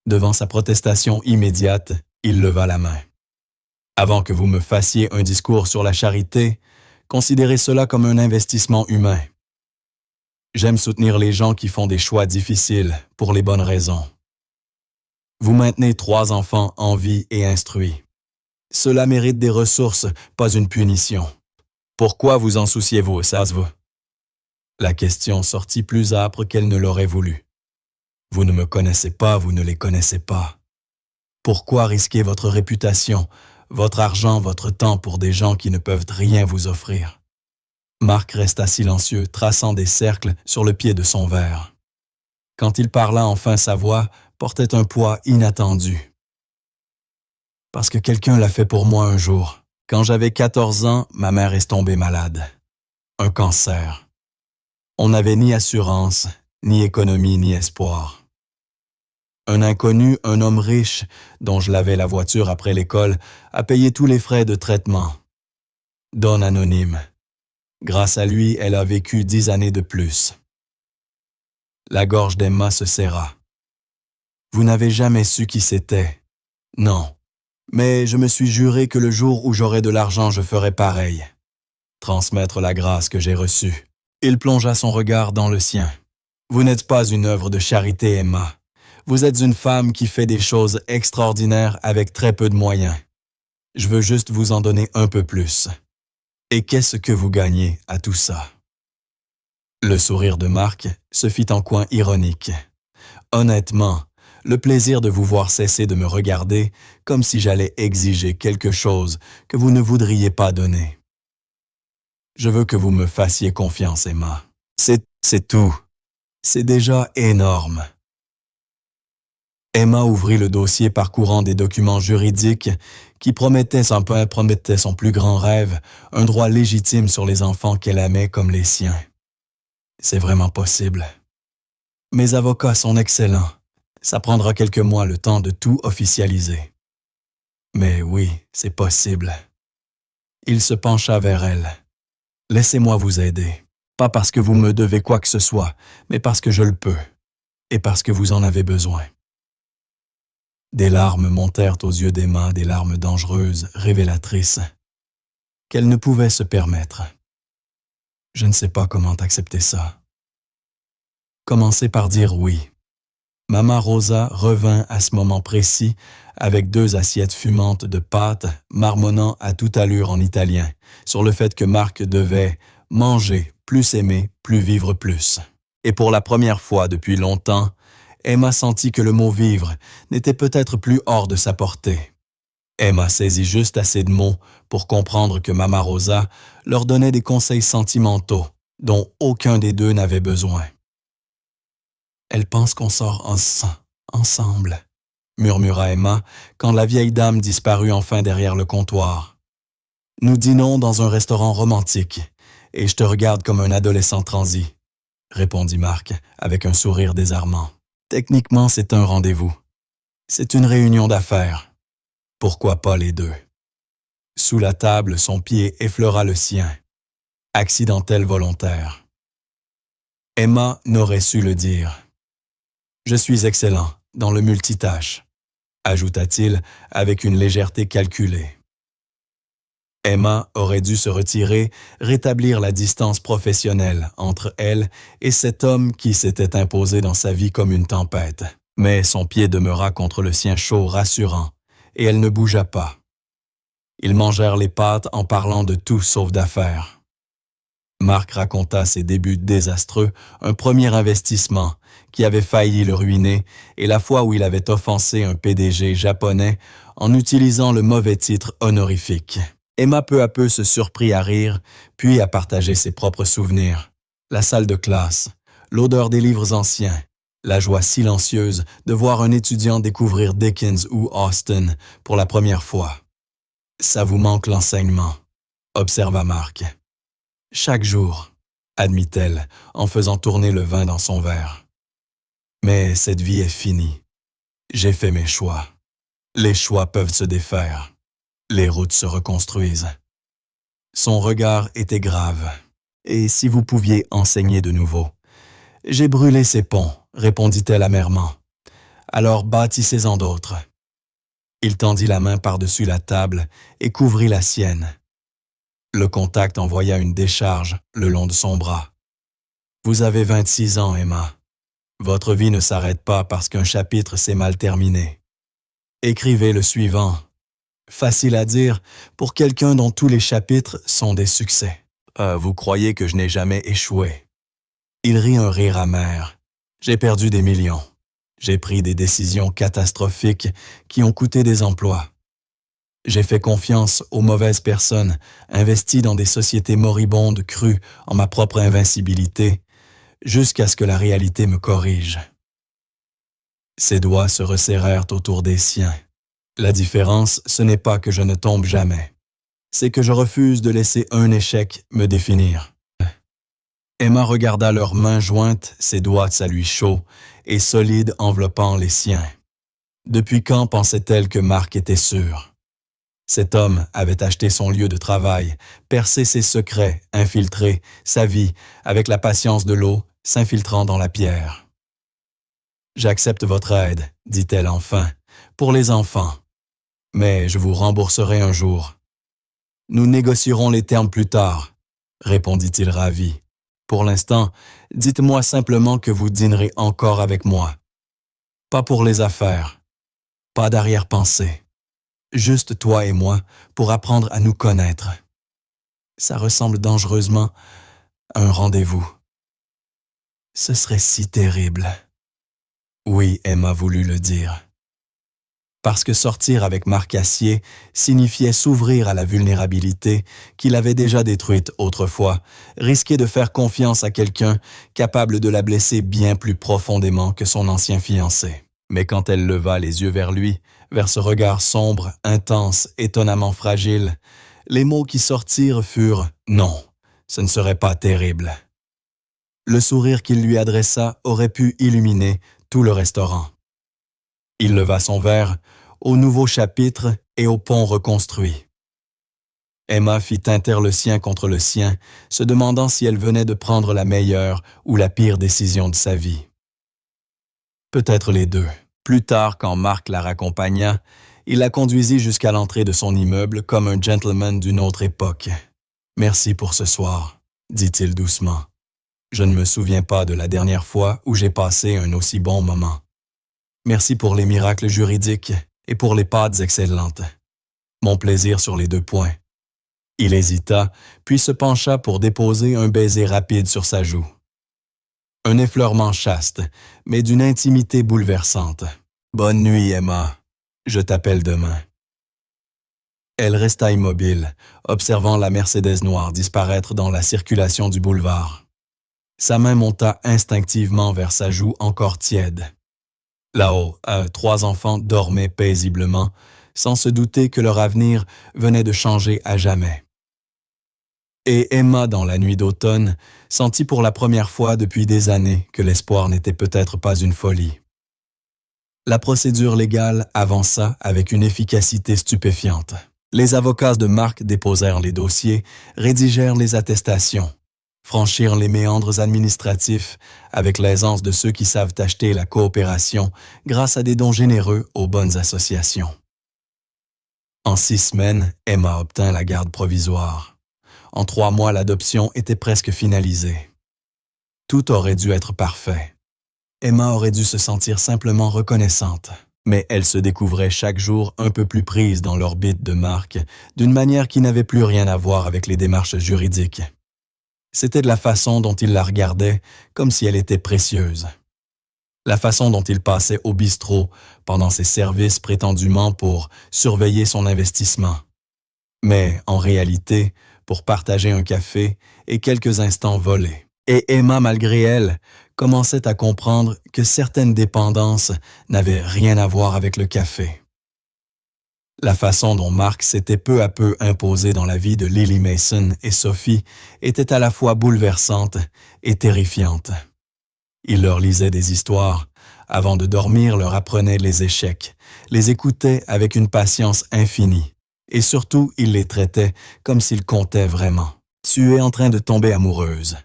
A: Devant sa protestation immédiate, il leva la main. « Avant que vous me fassiez un discours sur la charité, considérez cela comme un investissement humain. J'aime soutenir les gens qui font des choix difficiles pour les bonnes raisons. Vous maintenez 3 enfants en vie et instruits. Cela mérite des ressources, pas une punition. Pourquoi vous en souciez-vous, savez-vous? » La question sortit plus âpre qu'elle ne l'aurait voulu. « Vous ne me connaissez pas, vous ne les connaissez pas. Pourquoi risquer votre réputation, votre argent, votre temps pour des gens qui ne peuvent rien vous offrir? » Marc resta silencieux, traçant des cercles sur le pied de son verre. Quand il parla enfin, sa voix portait un poids inattendu. « Parce que quelqu'un l'a fait pour moi un jour. Quand j'avais 14 ans, ma mère est tombée malade. Un cancer. On n'avait ni assurance, ni économie, ni espoir. Un inconnu, un homme riche, dont je lavais la voiture après l'école, a payé tous les frais de traitement. Don anonyme. Grâce à lui, elle a vécu 10 années de plus. » La gorge d'Emma se serra. « Vous n'avez jamais su qui c'était. Non. Mais je me suis juré que le jour où j'aurai de l'argent, je ferai pareil. Transmettre la grâce que j'ai reçue. » Il plongea son regard dans le sien. « Vous n'êtes pas une œuvre de charité, Emma. Vous êtes une femme qui fait des choses extraordinaires avec très peu de moyens. Je veux juste vous en donner un peu plus. Et qu'est-ce que vous gagnez à tout ça? » Le sourire de Marc se fit en coin ironique. « Honnêtement, le plaisir de vous voir cesser de me regarder comme si j'allais exiger quelque chose que vous ne voudriez pas donner. Je veux que vous me fassiez confiance, Emma. C'est tout. C'est déjà énorme. » Emma ouvrit le dossier parcourant des documents juridiques qui promettaient son plus grand rêve, un droit légitime sur les enfants qu'elle aimait comme les siens. « C'est vraiment possible. Mes avocats sont excellents. Ça prendra quelques mois le temps de tout officialiser. Mais oui, c'est possible. » Il se pencha vers elle. « Laissez-moi vous aider. Pas parce que vous me devez quoi que ce soit, mais parce que je le peux. Et parce que vous en avez besoin. » Des larmes montèrent aux yeux d'Emma, des larmes dangereuses, révélatrices, qu'elle ne pouvait se permettre. « Je ne sais pas comment accepter ça. » Commencez par dire oui. Mama Rosa revint à ce moment précis avec 2 assiettes fumantes de pâtes, marmonnant à toute allure en italien, sur le fait que Marc devait manger, plus aimer, plus vivre plus. Et pour la première fois depuis longtemps, Emma sentit que le mot « vivre » n'était peut-être plus hors de sa portée. Emma saisit juste assez de mots pour comprendre que Mama Rosa leur donnait des conseils sentimentaux dont aucun des deux n'avait besoin. « Elle pense qu'on sort ensemble, » murmura Emma quand la vieille dame disparut enfin derrière le comptoir. « Nous dînons dans un restaurant romantique et je te regarde comme un adolescent transi, » répondit Marc avec un sourire désarmant. « Techniquement, c'est un rendez-vous. C'est une réunion d'affaires. Pourquoi pas les deux? » Sous la table, son pied effleura le sien. Accidentel volontaire. Emma n'aurait su le dire. « Je suis excellent dans le multitâche, » ajouta-t-il avec une légèreté calculée. Emma aurait dû se retirer, rétablir la distance professionnelle entre elle et cet homme qui s'était imposé dans sa vie comme une tempête. Mais son pied demeura contre le sien chaud, rassurant, et elle ne bougea pas. Ils mangèrent les pâtes en parlant de tout sauf d'affaires. Marc raconta ses débuts désastreux, un premier investissement qui avait failli le ruiner et la fois où il avait offensé un PDG japonais en utilisant le mauvais titre honorifique. Emma peu à peu se surprit à rire, puis à partager ses propres souvenirs. La salle de classe, l'odeur des livres anciens, la joie silencieuse de voir un étudiant découvrir Dickens ou Austen pour la première fois. « Ça vous manque l'enseignement », observa Marc. « Chaque jour », admit-elle en faisant tourner le vin dans son verre. « Mais cette vie est finie. J'ai fait mes choix. Les choix peuvent se défaire. Les routes se reconstruisent. » Son regard était grave. « Et si vous pouviez enseigner de nouveau ?»« J'ai brûlé ces ponts, » répondit-elle amèrement. « Alors bâtissez-en d'autres. » Il tendit la main par-dessus la table et couvrit la sienne. Le contact envoya une décharge le long de son bras. « Vous avez 26 ans, Emma. Votre vie ne s'arrête pas parce qu'un chapitre s'est mal terminé. Écrivez le suivant. Facile à dire pour quelqu'un dont tous les chapitres sont des succès. Vous croyez que je n'ai jamais échoué. » Il rit un rire amer. « J'ai perdu des millions. J'ai pris des décisions catastrophiques qui ont coûté des emplois. J'ai fait confiance aux mauvaises personnes, investi dans des sociétés moribondes crues en ma propre invincibilité, jusqu'à ce que la réalité me corrige. » Ses doigts se resserrèrent autour des siens. La différence, ce n'est pas que je ne tombe jamais. C'est que je refuse de laisser un échec me définir. Emma regarda leurs mains jointes, ses doigts à lui chauds et solides enveloppant les siens. Depuis quand pensait-elle que Marc était sûr? Cet homme avait acheté son lieu de travail, percé ses secrets, infiltré sa vie avec la patience de l'eau, s'infiltrant dans la pierre. « J'accepte votre aide, » dit-elle enfin, « pour les enfants. Mais je vous rembourserai un jour. »« Nous négocierons les termes plus tard, » répondit-il ravi. « Pour l'instant, dites-moi simplement que vous dînerez encore avec moi. Pas pour les affaires, pas d'arrière-pensée. Juste toi et moi pour apprendre à nous connaître. Ça ressemble dangereusement à un rendez-vous. Ce serait si terrible. » Oui, Emma voulut le dire. Parce que sortir avec Marc Acier signifiait s'ouvrir à la vulnérabilité qu'il avait déjà détruite autrefois, risquer de faire confiance à quelqu'un capable de la blesser bien plus profondément que son ancien fiancé. Mais quand elle leva les yeux vers lui, vers ce regard sombre, intense, étonnamment fragile, les mots qui sortirent furent « non, ce ne serait pas terrible ». Le sourire qu'il lui adressa aurait pu illuminer tout le restaurant. Il leva son verre au nouveau chapitre et au pont reconstruit. Emma fit tinter le sien contre le sien, se demandant si elle venait de prendre la meilleure ou la pire décision de sa vie. Peut-être les deux. Plus tard, quand Marc la raccompagna, il la conduisit jusqu'à l'entrée de son immeuble comme un gentleman d'une autre époque. « Merci pour ce soir, » dit-il doucement. « Je ne me souviens pas de la dernière fois où j'ai passé un aussi bon moment. Merci pour les miracles juridiques et pour les pâtes excellentes. Mon plaisir sur les 2 points. » Il hésita, puis se pencha pour déposer un baiser rapide sur sa joue. Un effleurement chaste, mais d'une intimité bouleversante. « Bonne nuit, Emma. Je t'appelle demain. » Elle resta immobile, observant la Mercedes noire disparaître dans la circulation du boulevard. Sa main monta instinctivement vers sa joue encore tiède. Là-haut, 3 enfants dormaient paisiblement, sans se douter que leur avenir venait de changer à jamais. Et Emma, dans la nuit d'automne, sentit pour la première fois depuis des années que l'espoir n'était peut-être pas une folie. La procédure légale avança avec une efficacité stupéfiante. Les avocats de Marc déposèrent les dossiers, rédigèrent les attestations, franchirent les méandres administratifs avec l'aisance de ceux qui savent acheter la coopération grâce à des dons généreux aux bonnes associations. En 6 semaines, Emma obtint la garde provisoire. En 3 mois, l'adoption était presque finalisée. Tout aurait dû être parfait. Emma aurait dû se sentir simplement reconnaissante. Mais elle se découvrait chaque jour un peu plus prise dans l'orbite de Marc, d'une manière qui n'avait plus rien à voir avec les démarches juridiques. C'était de la façon dont il la regardait, comme si elle était précieuse. La façon dont il passait au bistrot pendant ses services prétendument pour surveiller son investissement. Mais en réalité, pour partager un café et quelques instants volés. Et Emma, malgré elle, commençait à comprendre que certaines dépendances n'avaient rien à voir avec le café. La façon dont Marc s'était peu à peu imposé dans la vie de Lily Mason et Sophie était à la fois bouleversante et terrifiante. Il leur lisait des histoires, avant de dormir leur apprenait les échecs, les écoutait avec une patience infinie, et surtout il les traitait comme s'ils comptaient vraiment. « Tu es en train de tomber amoureuse »,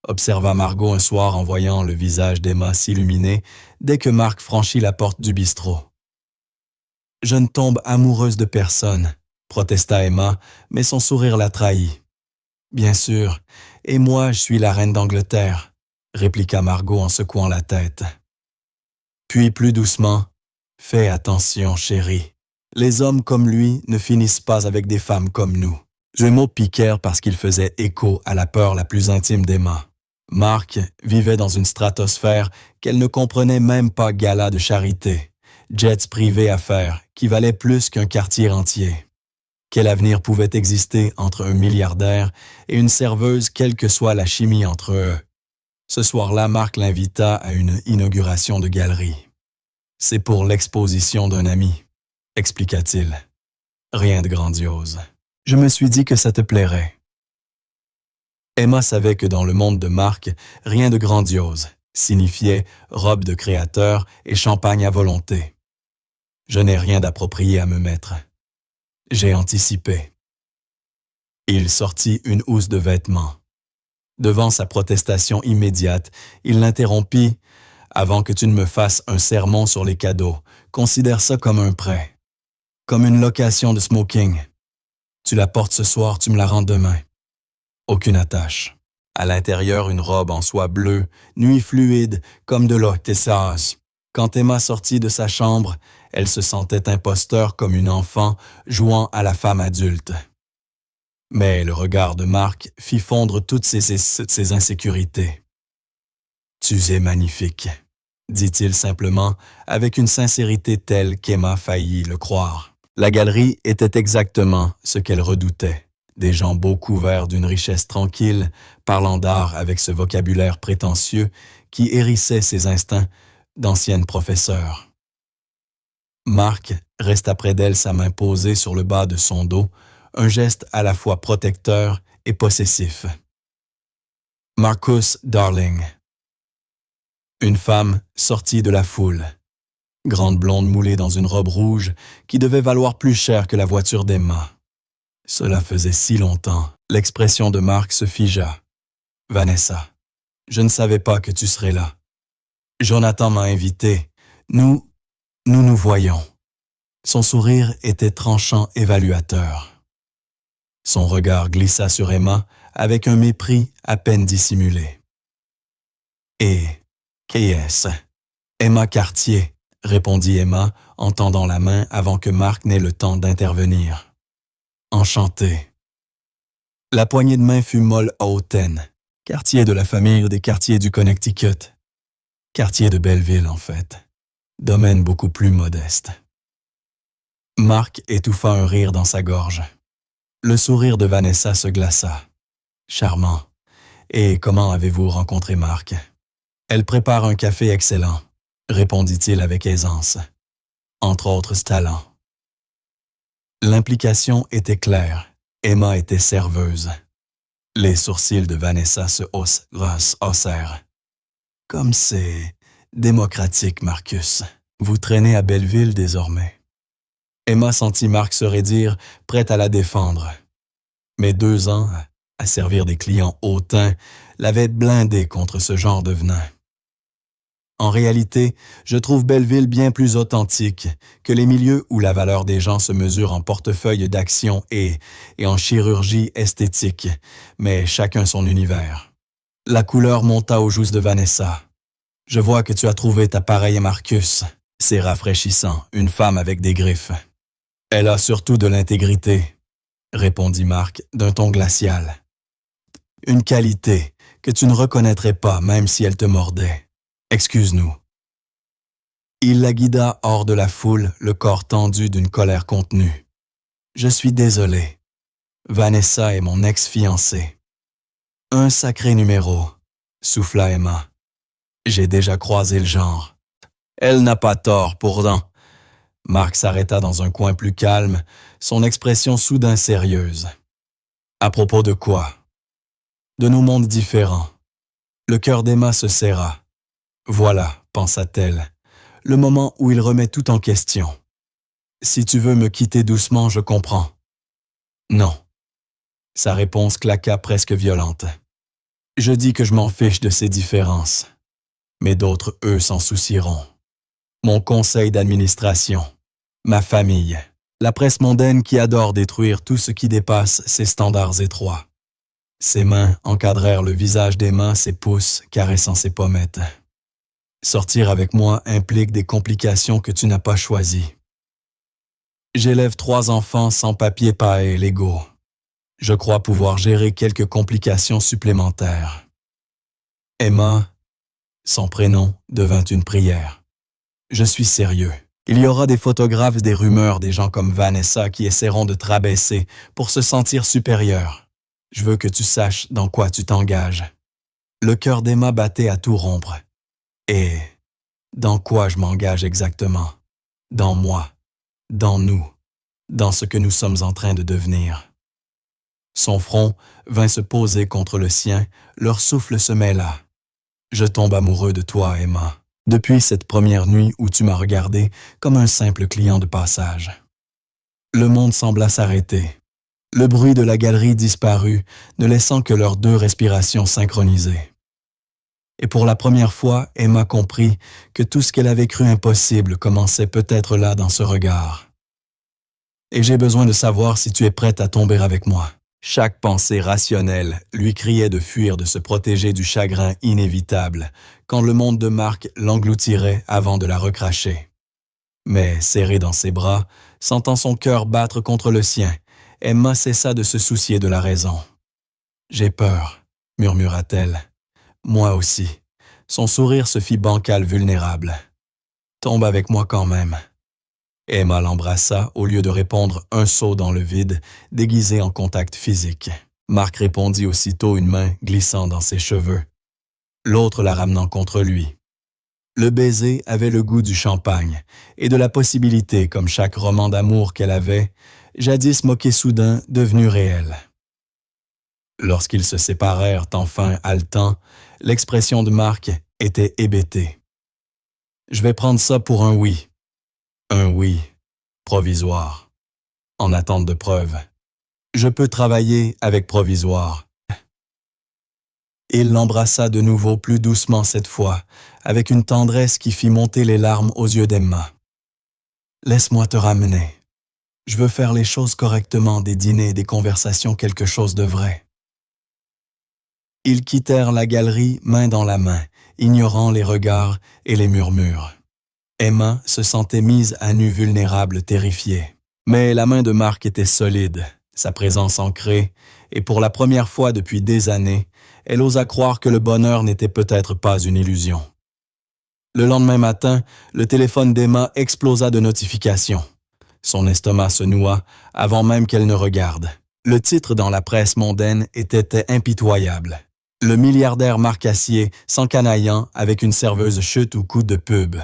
A: observa Margot un soir en voyant le visage d'Emma s'illuminer dès que Marc franchit la porte du bistrot. « Je ne tombe amoureuse de personne », protesta Emma, mais son sourire la trahit. « Bien sûr, et moi je suis la reine d'Angleterre », répliqua Margot en secouant la tête. Puis plus doucement, « Fais attention, chérie. Les hommes comme lui ne finissent pas avec des femmes comme nous. » Ces mots piquèrent parce qu'ils faisaient écho à la peur la plus intime d'Emma. Marc vivait dans une stratosphère qu'elle ne comprenait même pas gala de charité, jets privés à faire qui valaient plus qu'un quartier entier. Quel avenir pouvait exister entre un milliardaire et une serveuse, quelle que soit la chimie entre eux? Ce soir-là, Marc l'invita à une inauguration de galerie. « C'est pour l'exposition d'un ami », expliqua-t-il. « Rien de grandiose. Je me suis dit que ça te plairait. » Emma savait que dans le monde de Marc, rien de grandiose signifiait robe de créateur et champagne à volonté. Je n'ai rien d'approprié à me mettre. J'ai anticipé. Il sortit une housse de vêtements. Devant sa protestation immédiate, il l'interrompit. « Avant que tu ne me fasses un sermon sur les cadeaux, considère ça comme un prêt. Comme une location de smoking. Tu la portes ce soir, tu me la rends demain. Aucune attache. À l'intérieur, une robe en soie bleue, nuit fluide, comme de l'eau Texas. Quand Emma sortit de sa chambre, elle se sentait imposteur comme une enfant jouant à la femme adulte. Mais le regard de Marc fit fondre toutes ses insécurités. « Tu es magnifique », dit-il simplement, avec une sincérité telle qu'Emma faillit le croire. La galerie était exactement ce qu'elle redoutait. Des gens beaux couverts d'une richesse tranquille, parlant d'art avec ce vocabulaire prétentieux qui hérissait ses instincts d'ancienne professeure. Marc resta près d'elle, sa main posée sur le bas de son dos, un geste à la fois protecteur et possessif. Marcus Darling. Une femme sortie de la foule. Grande blonde moulée dans une robe rouge qui devait valoir plus cher que la voiture d'Emma. Cela faisait si longtemps. L'expression de Marc se figea. « Vanessa, je ne savais pas que tu serais là. Jonathan m'a invité. Nous voyons. » Son sourire était tranchant évaluateur. Son regard glissa sur Emma avec un mépris à peine dissimulé. « Et qui est-ce? »« Emma Cartier, » répondit Emma en tendant la main avant que Marc n'ait le temps d'intervenir. « Enchanté. » La poignée de main fut molle à hautaine. Cartier de la famille des Cartier du Connecticut. Quartier de Belleville, en fait. Domaine beaucoup plus modeste. Marc étouffa un rire dans sa gorge. Le sourire de Vanessa se glaça. Charmant. Et comment avez-vous rencontré Marc? Elle prépare un café excellent, répondit-il avec aisance. Entre autres talents. L'implication était claire. Emma était serveuse. Les sourcils de Vanessa se haussèrent. Comme c'est démocratique, Marcus. Vous traînez à Belleville désormais. Emma sentit Marc se raidir, prête à la défendre. Mais 2 ans à servir des clients hautains l'avaient blindée contre ce genre de venin. En réalité, je trouve Belleville bien plus authentique que les milieux où la valeur des gens se mesure en portefeuille d'actions et en chirurgie esthétique, mais chacun son univers. La couleur monta aux joues de Vanessa. « Je vois que tu as trouvé ta pareille, Marcus. C'est rafraîchissant, une femme avec des griffes. Elle a surtout de l'intégrité, répondit Marc d'un ton glacial. Une qualité que tu ne reconnaîtrais pas même si elle te mordait. Excuse-nous. Il la guida hors de la foule, le corps tendu d'une colère contenue. Je suis désolé. Vanessa est mon ex-fiancée. Un sacré numéro, souffla Emma. J'ai déjà croisé le genre. Elle n'a pas tort, pourtant. Marc s'arrêta dans un coin plus calme, son expression soudain sérieuse. À propos de quoi? De nos mondes différents. Le cœur d'Emma se serra. Voilà, pensa-t-elle, le moment où il remet tout en question. Si tu veux me quitter doucement, je comprends. Non. Sa réponse claqua presque violente. Je dis que je m'en fiche de ces différences. Mais d'autres, eux, s'en soucieront. Mon conseil d'administration, ma famille, la presse mondaine qui adore détruire tout ce qui dépasse ses standards étroits. Ses mains encadrèrent le visage d'Emma, ses pouces caressant ses pommettes. Sortir avec moi implique des complications que tu n'as pas choisies. J'élève 3 enfants sans papier paille légaux. Je crois pouvoir gérer quelques complications supplémentaires. Emma, son prénom, devint une prière. Je suis sérieux. Il y aura des photographes, des rumeurs, des gens comme Vanessa qui essaieront de te rabaisser pour se sentir supérieur. Je veux que tu saches dans quoi tu t'engages. Le cœur d'Emma battait à tout rompre. Et dans quoi je m'engage exactement? Dans moi, dans nous, dans ce que nous sommes en train de devenir. Son front vint se poser contre le sien, leur souffle se mêla. Je tombe amoureux de toi, Emma, depuis cette première nuit où tu m'as regardé comme un simple client de passage. Le monde sembla s'arrêter. Le bruit de la galerie disparut, ne laissant que leurs 2 respirations synchronisées. Et pour la première fois, Emma comprit que tout ce qu'elle avait cru impossible commençait peut-être là dans ce regard. Et j'ai besoin de savoir si tu es prête à tomber avec moi. Chaque pensée rationnelle lui criait de fuir, de se protéger du chagrin inévitable, quand le monde de Marc l'engloutirait avant de la recracher. Mais, serrée dans ses bras, sentant son cœur battre contre le sien, Emma cessa de se soucier de la raison. « J'ai peur », murmura-t-elle. « Moi aussi. » Son sourire se fit bancal, vulnérable. « Tombe avec moi quand même. » Emma l'embrassa au lieu de répondre un saut dans le vide, déguisé en contact physique. Marc répondit aussitôt, une main glissant dans ses cheveux, l'autre la ramenant contre lui. Le baiser avait le goût du champagne et de la possibilité, comme chaque roman d'amour qu'elle avait, jadis moqué soudain, devenu réel. Lorsqu'ils se séparèrent enfin haletants, l'expression de Marc était hébétée. « Je vais prendre ça pour un oui. Un oui, provisoire, en attente de preuves. Je peux travailler avec provisoire. » Il l'embrassa de nouveau plus doucement cette fois, avec une tendresse qui fit monter les larmes aux yeux d'Emma. « Laisse-moi te ramener. Je veux faire les choses correctement, des dîners, des conversations, quelque chose de vrai. » Ils quittèrent la galerie main dans la main, ignorant les regards et les murmures. Emma se sentait mise à nu, vulnérable, terrifiée. Mais la main de Marc était solide, sa présence ancrée, et pour la première fois depuis des années, elle osa croire que le bonheur n'était peut-être pas une illusion. Le lendemain matin, le téléphone d'Emma explosa de notifications. Son estomac se noua avant même qu'elle ne regarde. Le titre dans la presse mondaine était impitoyable. Le milliardaire Marc Acier s'encanaillant avec une serveuse chute ou coup de pub.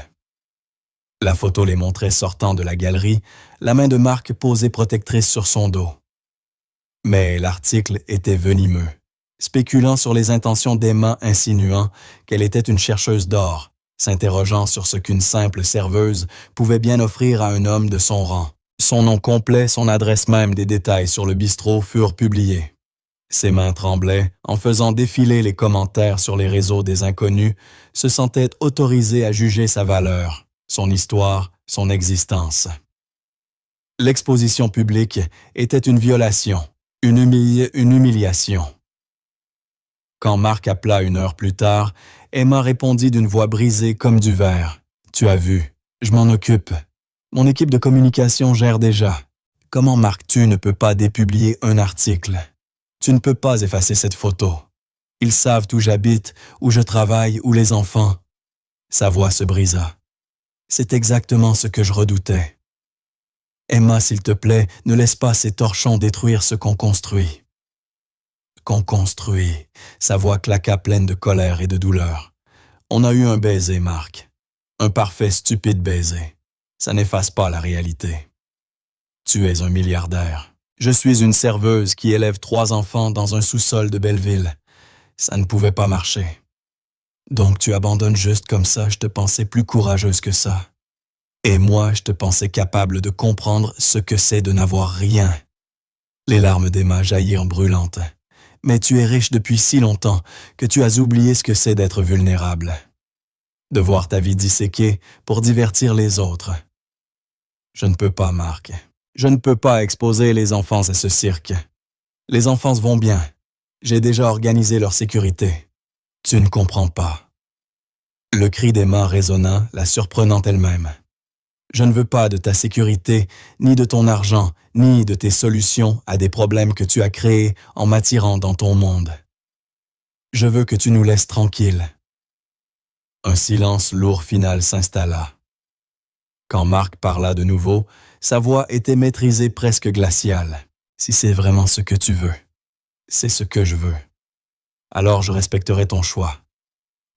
A: La photo les montrait sortant de la galerie, la main de Marc posée protectrice sur son dos. Mais l'article était venimeux, spéculant sur les intentions d'Emma, insinuant qu'elle était une chercheuse d'or, s'interrogeant sur ce qu'une simple serveuse pouvait bien offrir à un homme de son rang. Son nom complet, son adresse même, des détails sur le bistrot furent publiés. Ses mains tremblaient en faisant défiler les commentaires sur les réseaux des inconnus, se sentaient autorisés à juger sa valeur, son histoire, son existence. L'exposition publique était une violation, une humiliation. Quand Marc appela 1 heure plus tard, Emma répondit d'une voix brisée comme du verre. « Tu as vu, Je m'en occupe. Mon équipe de communication gère déjà. Comment Marc, tu ne peux pas dépublier un article? Tu ne peux pas effacer cette photo. Ils savent où j'habite, où je travaille, où les enfants. Sa voix se brisa. C'est exactement ce que je redoutais. Emma, s'il te plaît, ne laisse pas ces torchons détruire ce qu'on construit. Qu'on construit. Sa voix claqua pleine de colère et de douleur. On a eu un baiser, Marc. Un parfait stupide baiser. Ça n'efface pas la réalité. Tu es un milliardaire. Je suis une serveuse qui élève 3 enfants dans un sous-sol de Belleville. Ça ne pouvait pas marcher. Donc tu abandonnes juste comme ça, je te pensais plus courageuse que ça. Et moi, je te pensais capable de comprendre ce que c'est de n'avoir rien. Les larmes d'Emma jaillirent brûlantes. Mais tu es riche depuis si longtemps que tu as oublié ce que c'est d'être vulnérable. De voir ta vie disséquée pour divertir les autres. Je ne peux pas, Marc. Je ne peux pas exposer les enfants à ce cirque. Les enfants vont bien. J'ai déjà organisé leur sécurité. Tu ne comprends pas. Le cri d'Emma résonna, la surprenant elle-même. Je ne veux pas de ta sécurité, ni de ton argent, ni de tes solutions à des problèmes que tu as créés en m'attirant dans ton monde. Je veux que tu nous laisses tranquilles. Un silence lourd final s'installa. Quand Marc parla de nouveau, sa voix était maîtrisée presque glaciale. Si c'est vraiment ce que tu veux, c'est ce que je veux. Alors je respecterai ton choix.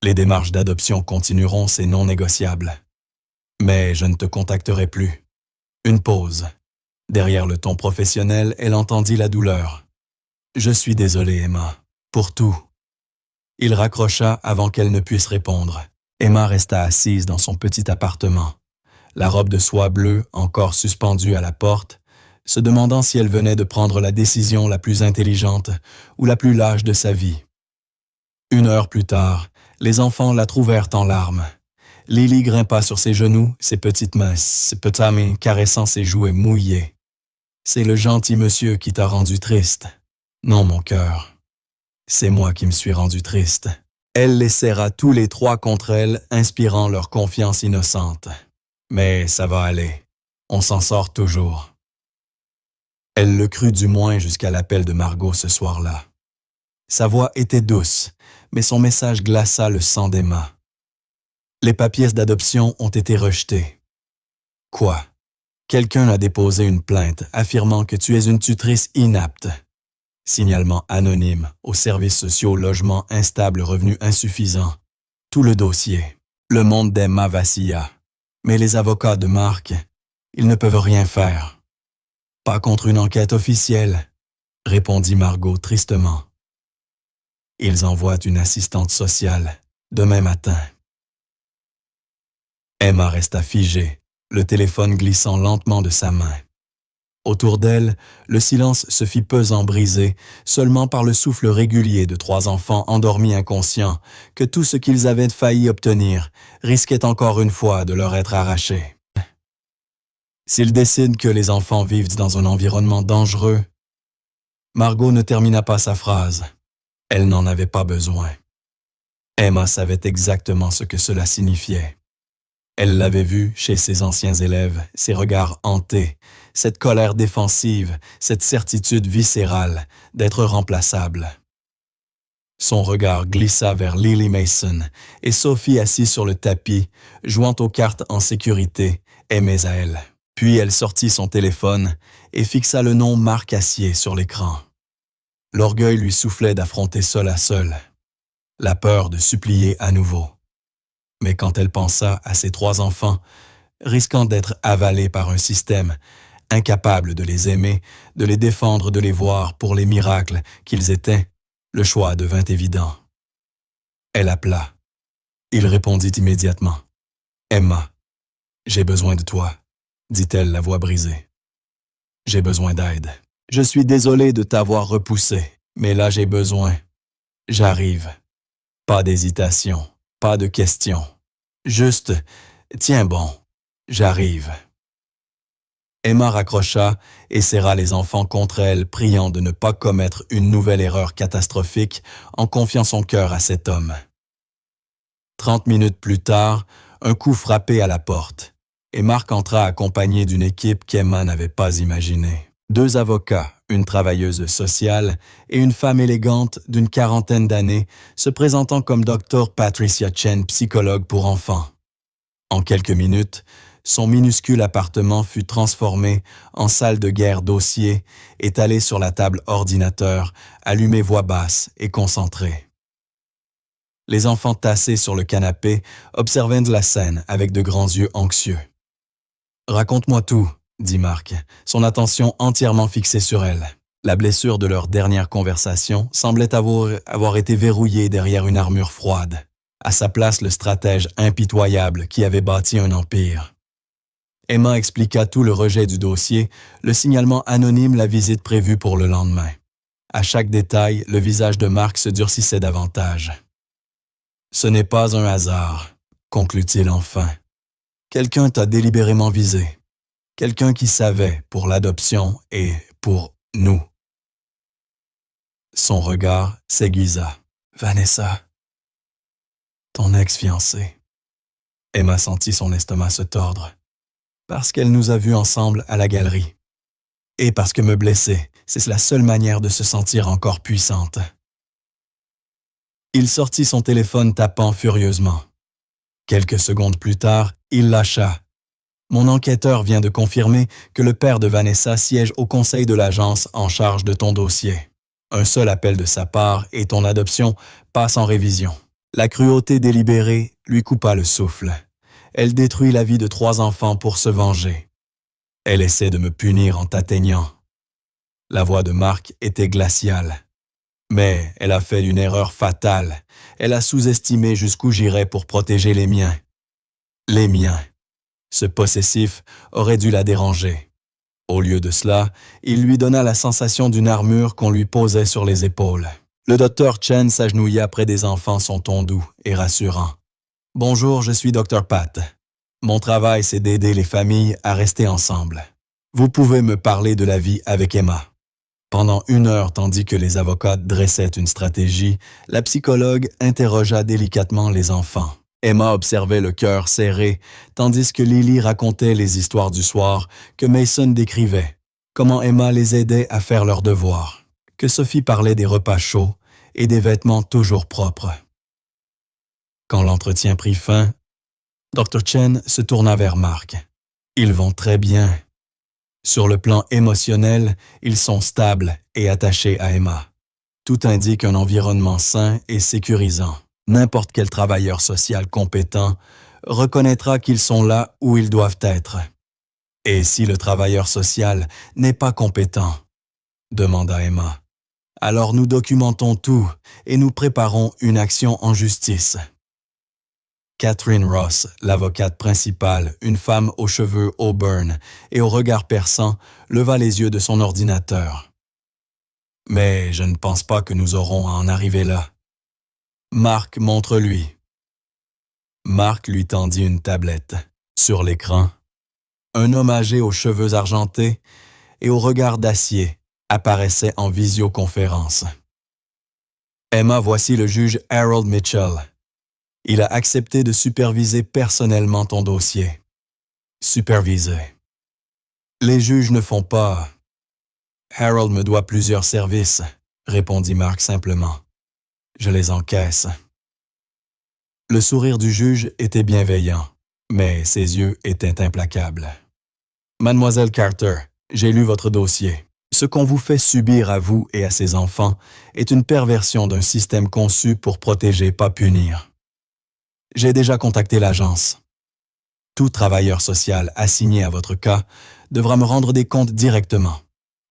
A: Les démarches d'adoption continueront, c'est non négociable. Mais je ne te contacterai plus. Une pause. Derrière le ton professionnel, elle entendit la douleur. Je suis désolé, Emma, pour tout. Il raccrocha avant qu'elle ne puisse répondre. Emma resta assise dans son petit appartement, la robe de soie bleue encore suspendue à la porte, se demandant si elle venait de prendre la décision la plus intelligente ou la plus lâche de sa vie. 1 heure plus tard, les enfants la trouvèrent en larmes. Lily grimpa sur ses genoux, ses petites mains, ses petites mains caressant ses jouets mouillés. « C'est le gentil monsieur qui t'a rendu triste. » « Non, mon cœur. C'est moi qui me suis rendu triste. » Elle les serra tous les 3 contre elle, inspirant leur confiance innocente. « Mais ça va aller. On s'en sort toujours. » Elle le crut du moins jusqu'à l'appel de Margot ce soir-là. Sa voix était douce, mais son message glaça le sang d'Emma. Les papiers d'adoption ont été rejetés. Quoi? Quelqu'un a déposé une plainte affirmant que tu es une tutrice inapte. Signalement anonyme aux services sociaux, logement instable, revenus insuffisants. Tout le dossier. Le monde d'Emma vacilla. Mais les avocats de Marc, ils ne peuvent rien faire. Pas contre une enquête officielle, répondit Margot tristement. Ils envoient une assistante sociale demain matin. Emma resta figée, le téléphone glissant lentement de sa main. Autour d'elle, le silence se fit pesant brisé seulement par le souffle régulier de 3 enfants endormis inconscients que tout ce qu'ils avaient failli obtenir risquait encore une fois de leur être arraché. S'ils décident que les enfants vivent dans un environnement dangereux, Margot ne termina pas sa phrase. Elle n'en avait pas besoin. Emma savait exactement ce que cela signifiait. Elle l'avait vu chez ses anciens élèves, ses regards hantés, cette colère défensive, cette certitude viscérale d'être remplaçable. Son regard glissa vers Lily Mason et Sophie assise sur le tapis, jouant aux cartes en sécurité, aimées à elle. Puis elle sortit son téléphone et fixa le nom Marc Acier sur l'écran. L'orgueil lui soufflait d'affronter seul à seul, la peur de supplier à nouveau. Mais quand elle pensa à ses 3 enfants, risquant d'être avalés par un système, incapable de les aimer, de les défendre, de les voir pour les miracles qu'ils étaient, le choix devint évident. Elle appela. Il répondit immédiatement. « Emma, j'ai besoin de toi, » dit-elle la voix brisée. « J'ai besoin d'aide. Je suis désolée de t'avoir repoussé, mais là j'ai besoin. J'arrive. Pas d'hésitation. Pas de questions. Juste, tiens bon, j'arrive. » Emma raccrocha et serra les enfants contre elle, priant de ne pas commettre une nouvelle erreur catastrophique en confiant son cœur à cet homme. 30 minutes plus tard, un coup frappait à la porte. et Mark entra accompagné d'une équipe qu'Emma n'avait pas imaginée. 2 avocats, une travailleuse sociale et une femme élégante d'une 40aine d'années se présentant comme Dr. Patricia Chen, psychologue pour enfants. En quelques minutes, son minuscule appartement fut transformé en salle de guerre dossier, étalée sur la table ordinateur, allumée voix basse et concentrée. Les enfants tassés sur le canapé observaient la scène avec de grands yeux anxieux. « Raconte-moi tout », dit Mark, son attention entièrement fixée sur elle. La blessure de leur dernière conversation semblait avoir été verrouillée derrière une armure froide. À sa place, le stratège impitoyable qui avait bâti un empire. Emma expliqua tout le rejet du dossier, le signalement anonyme, la visite prévue pour le lendemain. À chaque détail, le visage de Mark se durcissait davantage. « Ce n'est pas un hasard », conclut-il enfin. « Quelqu'un t'a délibérément visé. Quelqu'un qui savait pour l'adoption et pour nous. » Son regard s'aiguisa. « Vanessa, ton ex-fiancée. » Emma sentit son estomac se tordre. Parce qu'elle nous a vus ensemble à la galerie. Et parce que me blesser, c'est la seule manière de se sentir encore puissante. Il sortit son téléphone tapant furieusement. Quelques secondes plus tard, il lâcha. « Mon enquêteur vient de confirmer que le père de Vanessa siège au conseil de l'agence en charge de ton dossier. Un seul appel de sa part et ton adoption passe en révision. » La cruauté délibérée lui coupa le souffle. Elle détruit la vie de 3 enfants pour se venger. Elle essaie de me punir en t'atteignant. La voix de Mark était glaciale. Mais elle a fait une erreur fatale. Elle a sous-estimé jusqu'où j'irais pour protéger les miens. Les miens. Ce possessif aurait dû la déranger. Au lieu de cela, il lui donna la sensation d'une armure qu'on lui posait sur les épaules. Le docteur Chen s'agenouilla près des enfants, son ton doux et rassurant. « Bonjour, je suis Dr. Pat. Mon travail, c'est d'aider les familles à rester ensemble. Vous pouvez me parler de la vie avec Emma. » Pendant 1 heure, tandis que les avocats dressaient une stratégie, la psychologue interrogea délicatement les enfants. Emma observait le cœur serré, tandis que Lily racontait les histoires du soir que Mason décrivait, comment Emma les aidait à faire leurs devoirs, que Sophie parlait des repas chauds et des vêtements toujours propres. Quand l'entretien prit fin, Dr. Chen se tourna vers Mark. « Ils vont très bien. Sur le plan émotionnel, ils sont stables et attachés à Emma. Tout indique un environnement sain et sécurisant. N'importe quel travailleur social compétent reconnaîtra qu'ils sont là où ils doivent être. Et si le travailleur social n'est pas compétent, demanda Emma, alors nous documentons tout et nous préparons une action en justice. » Catherine Ross, l'avocate principale, une femme aux cheveux auburn et au regard perçant, leva les yeux de son ordinateur. « Mais je ne pense pas que nous aurons à en arriver là. » Mark, montre-lui. Mark lui tendit une tablette. Sur l'écran, un homme âgé aux cheveux argentés et au regard d'acier apparaissait en visioconférence. « Emma, voici le juge Harold Mitchell. Il a accepté de superviser personnellement ton dossier. » Superviser. Les juges ne font pas. Harold me doit plusieurs services, répondit Mark simplement. Je les encaisse. Le sourire du juge était bienveillant, mais ses yeux étaient implacables. Mademoiselle Carter, j'ai lu votre dossier. Ce qu'on vous fait subir à vous et à ces enfants est une perversion d'un système conçu pour protéger, pas punir. J'ai déjà contacté l'agence. Tout travailleur social assigné à votre cas devra me rendre des comptes directement.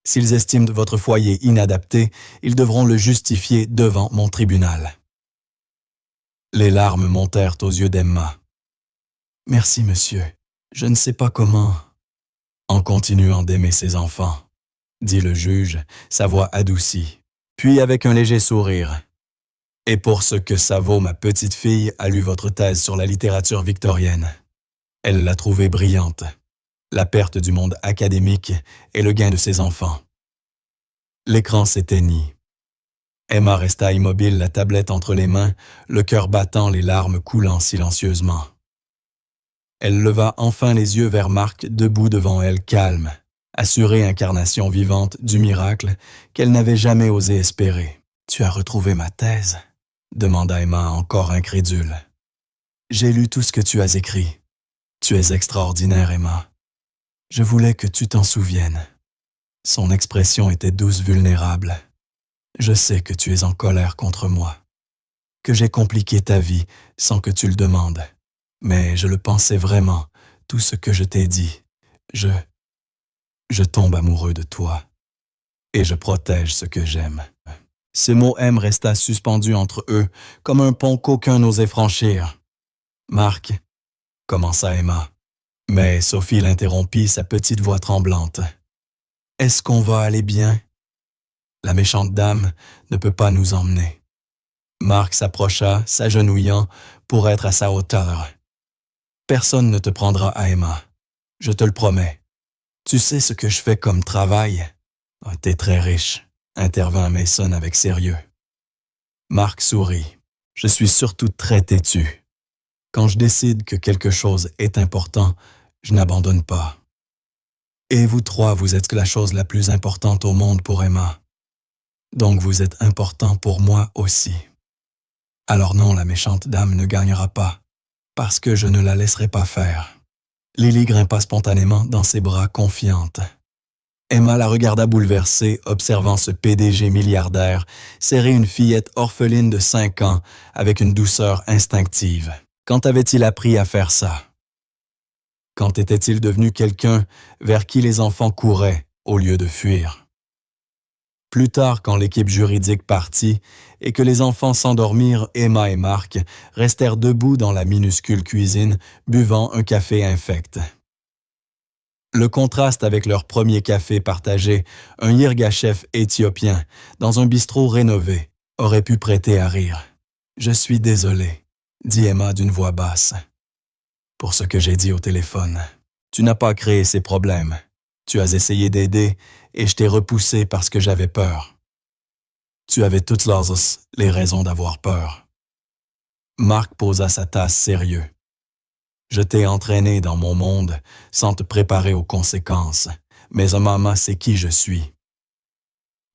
A: S'ils estiment votre foyer inadapté, ils devront le justifier devant mon tribunal. Les larmes montèrent aux yeux d'Emma. « Merci, monsieur. Je ne sais pas comment. » « En continuant d'aimer ses enfants, » dit le juge, sa voix adoucie, puis avec un léger sourire. « Et pour ce que ça vaut, ma petite fille a lu votre thèse sur la littérature victorienne. Elle l'a trouvée brillante. La perte du monde académique et le gain de ses enfants. » L'écran s'éteignit. Emma resta immobile, la tablette entre les mains, le cœur battant, les larmes coulant silencieusement. Elle leva enfin les yeux vers Marc, debout devant elle, calme, assurée incarnation vivante du miracle qu'elle n'avait jamais osé espérer. « Tu as retrouvé ma thèse ?» demanda Emma, encore incrédule. « J'ai lu tout ce que tu as écrit. Tu es extraordinaire, Emma. Je voulais que tu t'en souviennes. » Son expression était douce, vulnérable. « Je sais que tu es en colère contre moi, que j'ai compliqué ta vie sans que tu le demandes. Mais je le pensais vraiment, tout ce que je t'ai dit. Je tombe amoureux de toi. Et je protège ce que j'aime. » Ce mot « aime » resta suspendu entre eux, comme un pont qu'aucun n'osait franchir. « Marc » commença Emma. Mais Sophie l'interrompit, sa petite voix tremblante. « Est-ce qu'on va aller bien? La méchante dame ne peut pas nous emmener. » Marc s'approcha, s'agenouillant, pour être à sa hauteur. « Personne ne te prendra à Emma. Je te le promets. Tu sais ce que je fais comme travail? Oh, t'es très riche, » intervint Mason avec sérieux. Marc sourit. « Je suis surtout très têtu. Quand je décide que quelque chose est important, je n'abandonne pas. Et vous trois, vous êtes la chose la plus importante au monde pour Emma. Donc vous êtes important pour moi aussi. Alors non, la méchante dame ne gagnera pas, parce que je ne la laisserai pas faire. » Lily grimpa spontanément dans ses bras, confiante. Emma la regarda bouleversée, observant ce PDG milliardaire serrer une fillette orpheline de 5 ans avec une douceur instinctive. Quand avait-il appris à faire ça? Quand était-il devenu quelqu'un vers qui les enfants couraient au lieu de fuir? Plus tard, quand l'équipe juridique partit et que les enfants s'endormirent, Emma et Marc restèrent debout dans la minuscule cuisine, buvant un café infect. Le contraste avec leur premier café partagé, un yirgacheffe éthiopien, dans un bistrot rénové, aurait pu prêter à rire. « Je suis désolé, » dit Emma d'une voix basse, « pour ce que j'ai dit au téléphone. Tu n'as pas créé ces problèmes. Tu as essayé d'aider et je t'ai repoussé parce que j'avais peur. Tu avais toutes les raisons d'avoir peur. » Marc posa sa tasse sérieux. « Je t'ai entraîné dans mon monde sans te préparer aux conséquences, mais un maman sait qui je suis.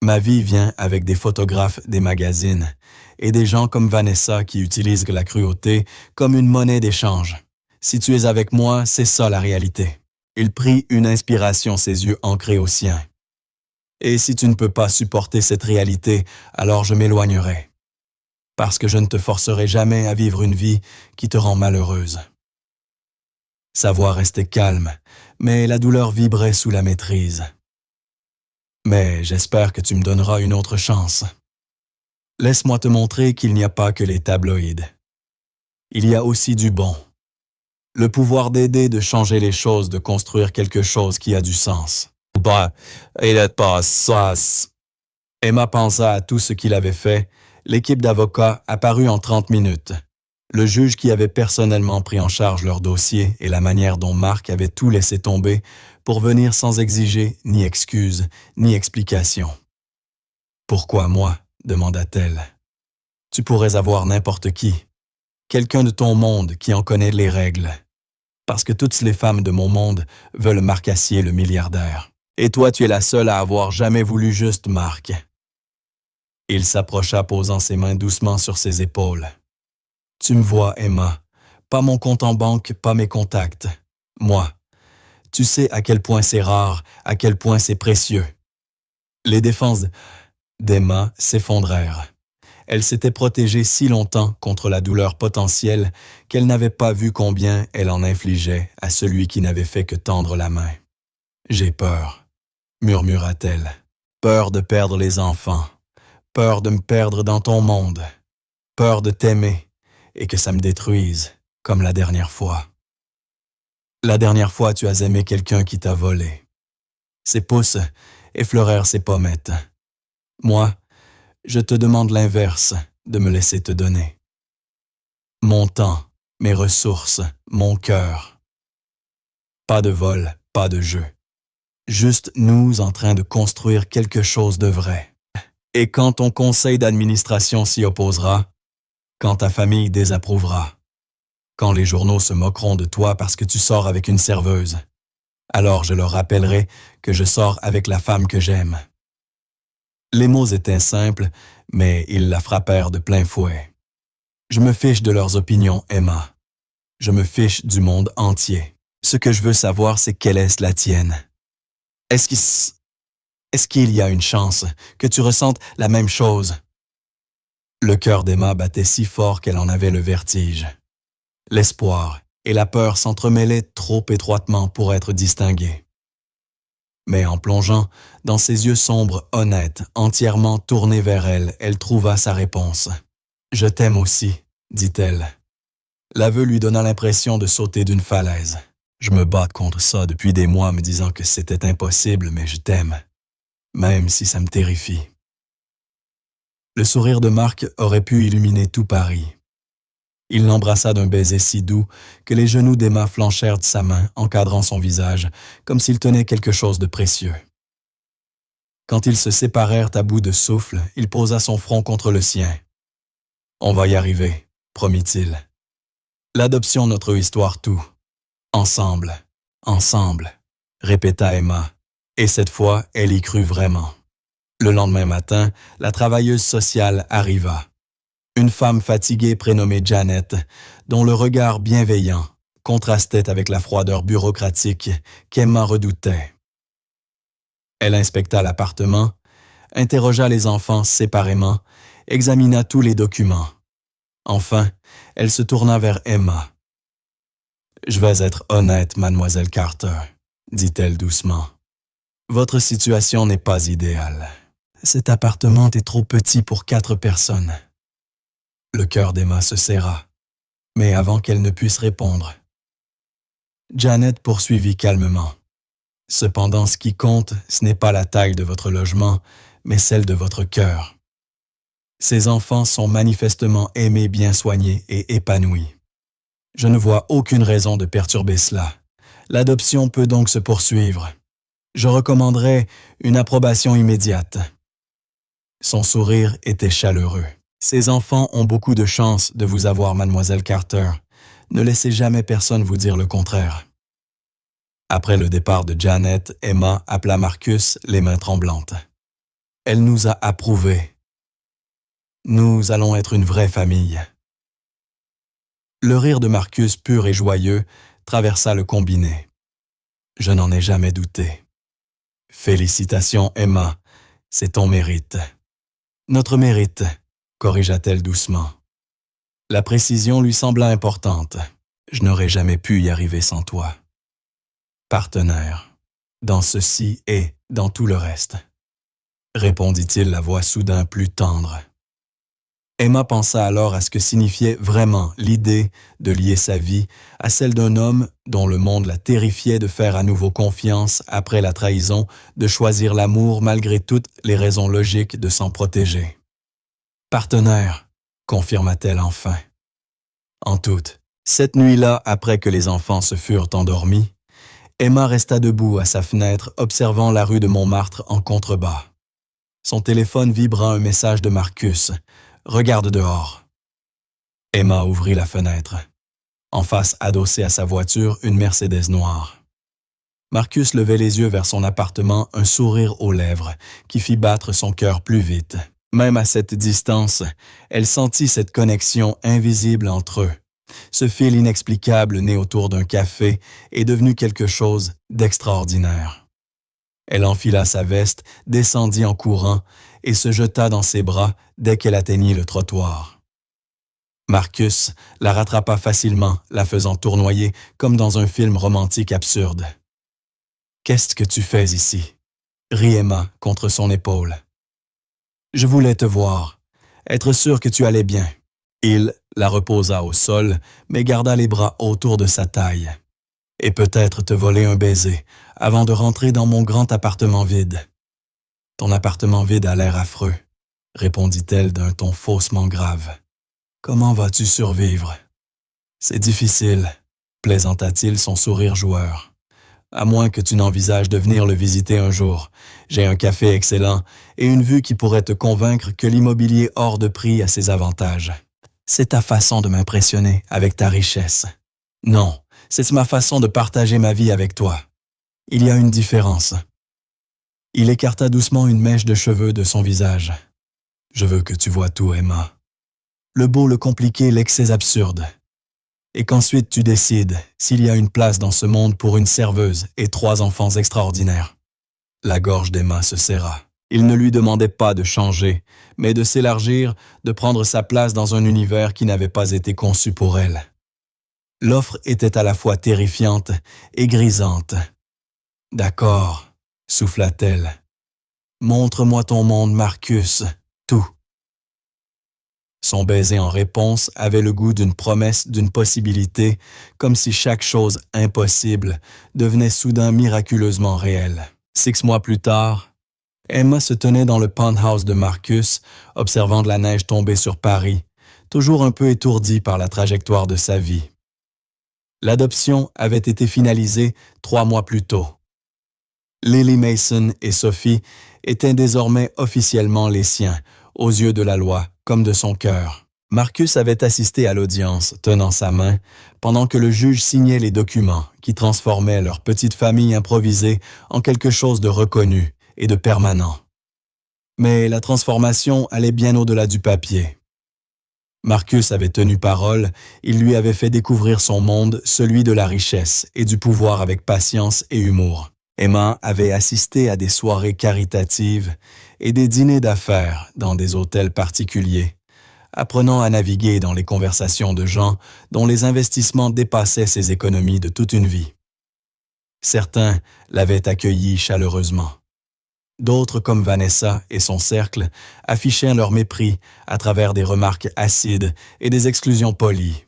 A: Ma vie vient avec des photographes des magazines et des gens comme Vanessa qui utilisent la cruauté comme une monnaie d'échange. Si tu es avec moi, c'est ça la réalité. » Il prit une inspiration, ses yeux ancrés aux siens. « Et si tu ne peux pas supporter cette réalité, alors je m'éloignerai. Parce que je ne te forcerai jamais à vivre une vie qui te rend malheureuse. » Sa voix restait calme, mais la douleur vibrait sous la maîtrise. « Mais j'espère que tu me donneras une autre chance. Laisse-moi te montrer qu'il n'y a pas que les tabloïds. Il y a aussi du bon. Le pouvoir d'aider, de changer les choses, de construire quelque chose qui a du sens. » Bah, il n'est pas ça. Emma pensa à tout ce qu'il avait fait. L'équipe d'avocats apparut en 30 minutes. Le juge qui avait personnellement pris en charge leur dossier et la manière dont Marc avait tout laissé tomber pour venir sans exiger ni excuse, ni explication. « Pourquoi moi ?» demanda-t-elle. « Tu pourrais avoir n'importe qui. Quelqu'un de ton monde qui en connaît les règles. Parce que toutes les femmes de mon monde veulent Marc Acier, le milliardaire. Et toi, tu es la seule à avoir jamais voulu juste Marc. » Il s'approcha, posant ses mains doucement sur ses épaules. « Tu me vois, Emma. Pas mon compte en banque, pas mes contacts. Moi. Tu sais à quel point c'est rare, à quel point c'est précieux. » Les défenses d'Emma s'effondrèrent. Elle s'était protégée si longtemps contre la douleur potentielle qu'elle n'avait pas vu combien elle en infligeait à celui qui n'avait fait que tendre la main. « J'ai peur, » murmura-t-elle. « Peur de perdre les enfants. Peur de me perdre dans ton monde. Peur de t'aimer et que ça me détruise, comme la dernière fois. La dernière fois, tu as aimé quelqu'un qui t'a volé. Ses pouces effleurèrent ses pommettes. Moi, je te demande l'inverse, de me laisser te donner. Mon temps, mes ressources, mon cœur. Pas de vol, pas de jeu. Juste nous en train de construire quelque chose de vrai. Et quand ton conseil d'administration s'y opposera, quand ta famille désapprouvera, quand les journaux se moqueront de toi parce que tu sors avec une serveuse. Alors je leur rappellerai que je sors avec la femme que j'aime. » Les mots étaient simples, mais ils la frappèrent de plein fouet. « Je me fiche de leurs opinions, Emma. Je me fiche du monde entier. Ce que je veux savoir, c'est quelle est la tienne. Est-ce qu'il y a une chance que tu ressentes la même chose? » Le cœur d'Emma battait si fort qu'elle en avait le vertige. L'espoir et la peur s'entremêlaient trop étroitement pour être distingués. Mais en plongeant dans ses yeux sombres, honnêtes, entièrement tournés vers elle, elle trouva sa réponse. « Je t'aime aussi, » dit-elle. L'aveu lui donna l'impression de sauter d'une falaise. « Je me bats contre ça depuis des mois me disant que c'était impossible, mais je t'aime, même si ça me terrifie. » Le sourire de Marc aurait pu illuminer tout Paris. Il l'embrassa d'un baiser si doux que les genoux d'Emma flanchèrent de sa main, encadrant son visage, comme s'il tenait quelque chose de précieux. Quand ils se séparèrent à bout de souffle, il posa son front contre le sien. « On va y arriver, » promit-il. « L'adoption, notre histoire, tout. Ensemble, ensemble, » répéta Emma, et cette fois, elle y crut vraiment. Le lendemain matin, la travailleuse sociale arriva. Une femme fatiguée prénommée Janet, dont le regard bienveillant contrastait avec la froideur bureaucratique qu'Emma redoutait. Elle inspecta l'appartement, interrogea les enfants séparément, examina tous les documents. Enfin, elle se tourna vers Emma. « Je vais être honnête, mademoiselle Carter, » dit-elle doucement. « Votre situation n'est pas idéale. Cet appartement est trop petit pour 4 personnes. » Le cœur d'Emma se serra, mais avant qu'elle ne puisse répondre, Janet poursuivit calmement. « Cependant, ce qui compte, ce n'est pas la taille de votre logement, mais celle de votre cœur. Ces enfants sont manifestement aimés, bien soignés et épanouis. Je ne vois aucune raison de perturber cela. L'adoption peut donc se poursuivre. Je recommanderais une approbation immédiate. » Son sourire était chaleureux. « Ces enfants ont beaucoup de chance de vous avoir, mademoiselle Carter. Ne laissez jamais personne vous dire le contraire. » Après le départ de Janet, Emma appela Marcus, les mains tremblantes. « Elle nous a approuvés. Nous allons être une vraie famille. » Le rire de Marcus, pur et joyeux, traversa le combiné. « Je n'en ai jamais douté. Félicitations, Emma, c'est ton mérite. »« Notre mérite, » corrigea-t-elle doucement. La précision lui sembla importante. « Je n'aurais jamais pu y arriver sans toi. » Partenaire, dans ceci et dans tout le reste, répondit-il, la voix soudain plus tendre. Emma pensa alors à ce que signifiait vraiment l'idée de lier sa vie à celle d'un homme dont le monde la terrifiait de faire à nouveau confiance après la trahison, de choisir l'amour malgré toutes les raisons logiques de s'en protéger. « Partenaire, » confirma-t-elle enfin. En toute, cette nuit-là, après que les enfants se furent endormis, Emma resta debout à sa fenêtre observant la rue de Montmartre en contrebas. Son téléphone vibra un message de Marcus. « Regarde dehors. » Emma ouvrit la fenêtre. En face, adossée à sa voiture, une Mercedes noire. Marcus levait les yeux vers son appartement, un sourire aux lèvres, qui fit battre son cœur plus vite. Même à cette distance, elle sentit cette connexion invisible entre eux. Ce fil inexplicable né autour d'un café est devenu quelque chose d'extraordinaire. Elle enfila sa veste, descendit en courant et se jeta dans ses bras dès qu'elle atteignit le trottoir. Marcus la rattrapa facilement, la faisant tournoyer comme dans un film romantique absurde. « Qu'est-ce que tu fais ici ?» rit Emma contre son épaule. « Je voulais te voir, être sûr que tu allais bien. » Il la reposa au sol, mais garda les bras autour de sa taille. « Et peut-être te voler un baiser avant de rentrer dans mon grand appartement vide. »« Ton appartement vide a l'air affreux, » répondit-elle d'un ton faussement grave. « Comment vas-tu survivre? »« C'est difficile, » plaisanta-t-il, son sourire joueur. « À moins que tu n'envisages de venir le visiter un jour. J'ai un café excellent et une vue qui pourrait te convaincre que l'immobilier hors de prix a ses avantages. » C'est ta façon de m'impressionner avec ta richesse. Non, c'est ma façon de partager ma vie avec toi. Il y a une différence. Il écarta doucement une mèche de cheveux de son visage. Je veux que tu vois tout, Emma. Le beau, le compliqué, l'excès absurde. Et qu'ensuite tu décides s'il y a une place dans ce monde pour une serveuse et 3 enfants extraordinaires. La gorge d'Emma se serra. Il ne lui demandait pas de changer, mais de s'élargir, de prendre sa place dans un univers qui n'avait pas été conçu pour elle. L'offre était à la fois terrifiante et grisante. « D'accord », souffla-t-elle. « Montre-moi ton monde, Marcus, tout. » Son baiser en réponse avait le goût d'une promesse, d'une possibilité, comme si chaque chose impossible devenait soudain miraculeusement réelle. 6 mois plus tard, Emma se tenait dans le penthouse de Marcus, observant de la neige tomber sur Paris, toujours un peu étourdie par la trajectoire de sa vie. L'adoption avait été finalisée 3 mois plus tôt. Lily Mason et Sophie étaient désormais officiellement les siens, aux yeux de la loi, comme de son cœur. Marcus avait assisté à l'audience, tenant sa main, pendant que le juge signait les documents qui transformaient leur petite famille improvisée en quelque chose de reconnu et de permanent. Mais la transformation allait bien au-delà du papier. Marcus avait tenu parole, il lui avait fait découvrir son monde, celui de la richesse et du pouvoir avec patience et humour. Emma avait assisté à des soirées caritatives et des dîners d'affaires dans des hôtels particuliers, apprenant à naviguer dans les conversations de gens dont les investissements dépassaient ses économies de toute une vie. Certains l'avaient accueillie chaleureusement. D'autres, comme Vanessa et son cercle, affichaient leur mépris à travers des remarques acides et des exclusions polies.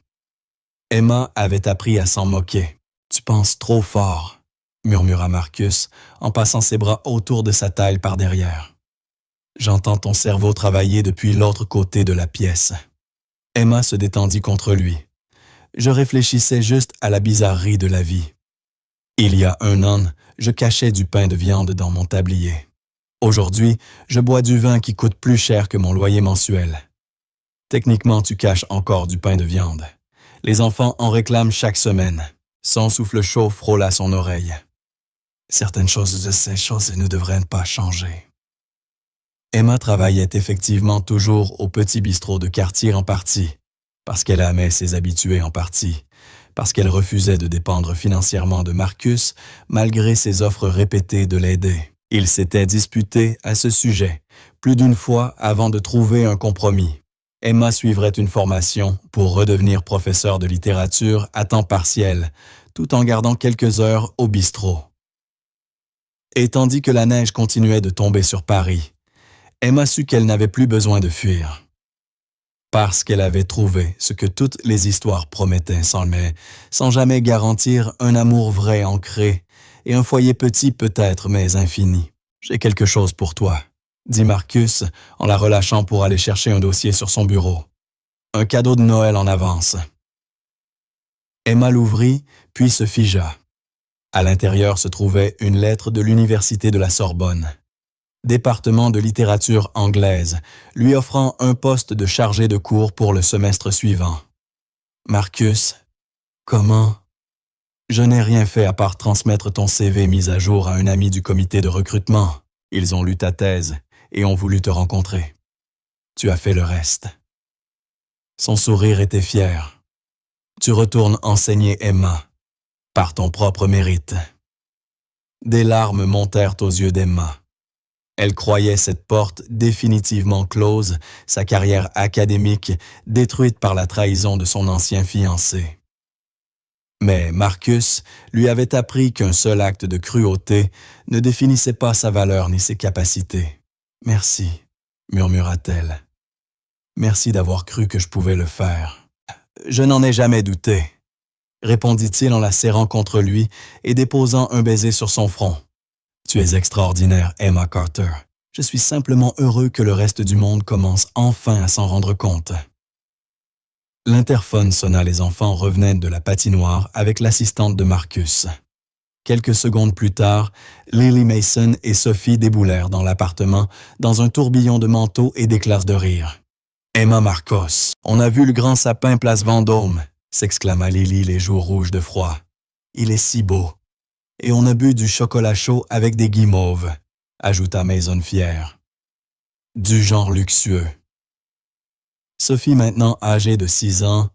A: Emma avait appris à s'en moquer. « Tu penses trop fort », murmura Marcus en passant ses bras autour de sa taille par derrière. « J'entends ton cerveau travailler depuis l'autre côté de la pièce. » Emma se détendit contre lui. « Je réfléchissais juste à la bizarrerie de la vie. Il y a 1 an, je cachais du pain de viande dans mon tablier. Aujourd'hui, je bois du vin qui coûte plus cher que mon loyer mensuel. Techniquement, tu caches encore du pain de viande. Les enfants en réclament chaque semaine. » Son souffle chaud frôla son oreille. « Certaines choses de ces choses ne devraient pas changer. » Emma travaillait effectivement toujours au petit bistrot de quartier en partie, parce qu'elle aimait ses habitués en partie, parce qu'elle refusait de dépendre financièrement de Marcus malgré ses offres répétées de l'aider. Ils s'étaient disputés à ce sujet plus d'une fois avant de trouver un compromis. Emma suivrait une formation pour redevenir professeure de littérature à temps partiel, tout en gardant quelques heures au bistrot. Et tandis que la neige continuait de tomber sur Paris, Emma sut qu'elle n'avait plus besoin de fuir. Parce qu'elle avait trouvé ce que toutes les histoires promettaient sans jamais garantir un amour vrai ancré et un foyer petit peut-être mais infini. « J'ai quelque chose pour toi », dit Marcus en la relâchant pour aller chercher un dossier sur son bureau. « Un cadeau de Noël en avance. » Emma l'ouvrit, puis se figea. À l'intérieur se trouvait une lettre de l'Université de la Sorbonne. Département de littérature anglaise, lui offrant un poste de chargé de cours pour le semestre suivant. « Marcus, comment? » « Je n'ai rien fait à part transmettre ton CV mis à jour à un ami du comité de recrutement. Ils ont lu ta thèse et ont voulu te rencontrer. Tu as fait le reste. » Son sourire était fier. « Tu retournes enseigner Emma, par ton propre mérite. » Des larmes montèrent aux yeux d'Emma. Elle croyait cette porte définitivement close, sa carrière académique détruite par la trahison de son ancien fiancé. Mais Marcus lui avait appris qu'un seul acte de cruauté ne définissait pas sa valeur ni ses capacités. « Merci », murmura-t-elle. « Merci d'avoir cru que je pouvais le faire. »« Je n'en ai jamais douté », répondit-il en la serrant contre lui et déposant un baiser sur son front. « Tu es extraordinaire, Emma Carter. Je suis simplement heureux que le reste du monde commence enfin à s'en rendre compte. » L'interphone sonna, les enfants revenaient de la patinoire avec l'assistante de Marcus. Quelques secondes plus tard, Lily Mason et Sophie déboulèrent dans l'appartement dans un tourbillon de manteaux et d'éclats de rire. Emma Marcos, on a vu le grand sapin place Vendôme, s'exclama Lily les joues rouges de froid. Il est si beau. Et on a bu du chocolat chaud avec des guimauves, ajouta Mason fière. Du genre luxueux. Sophie, maintenant âgée de 6 ans,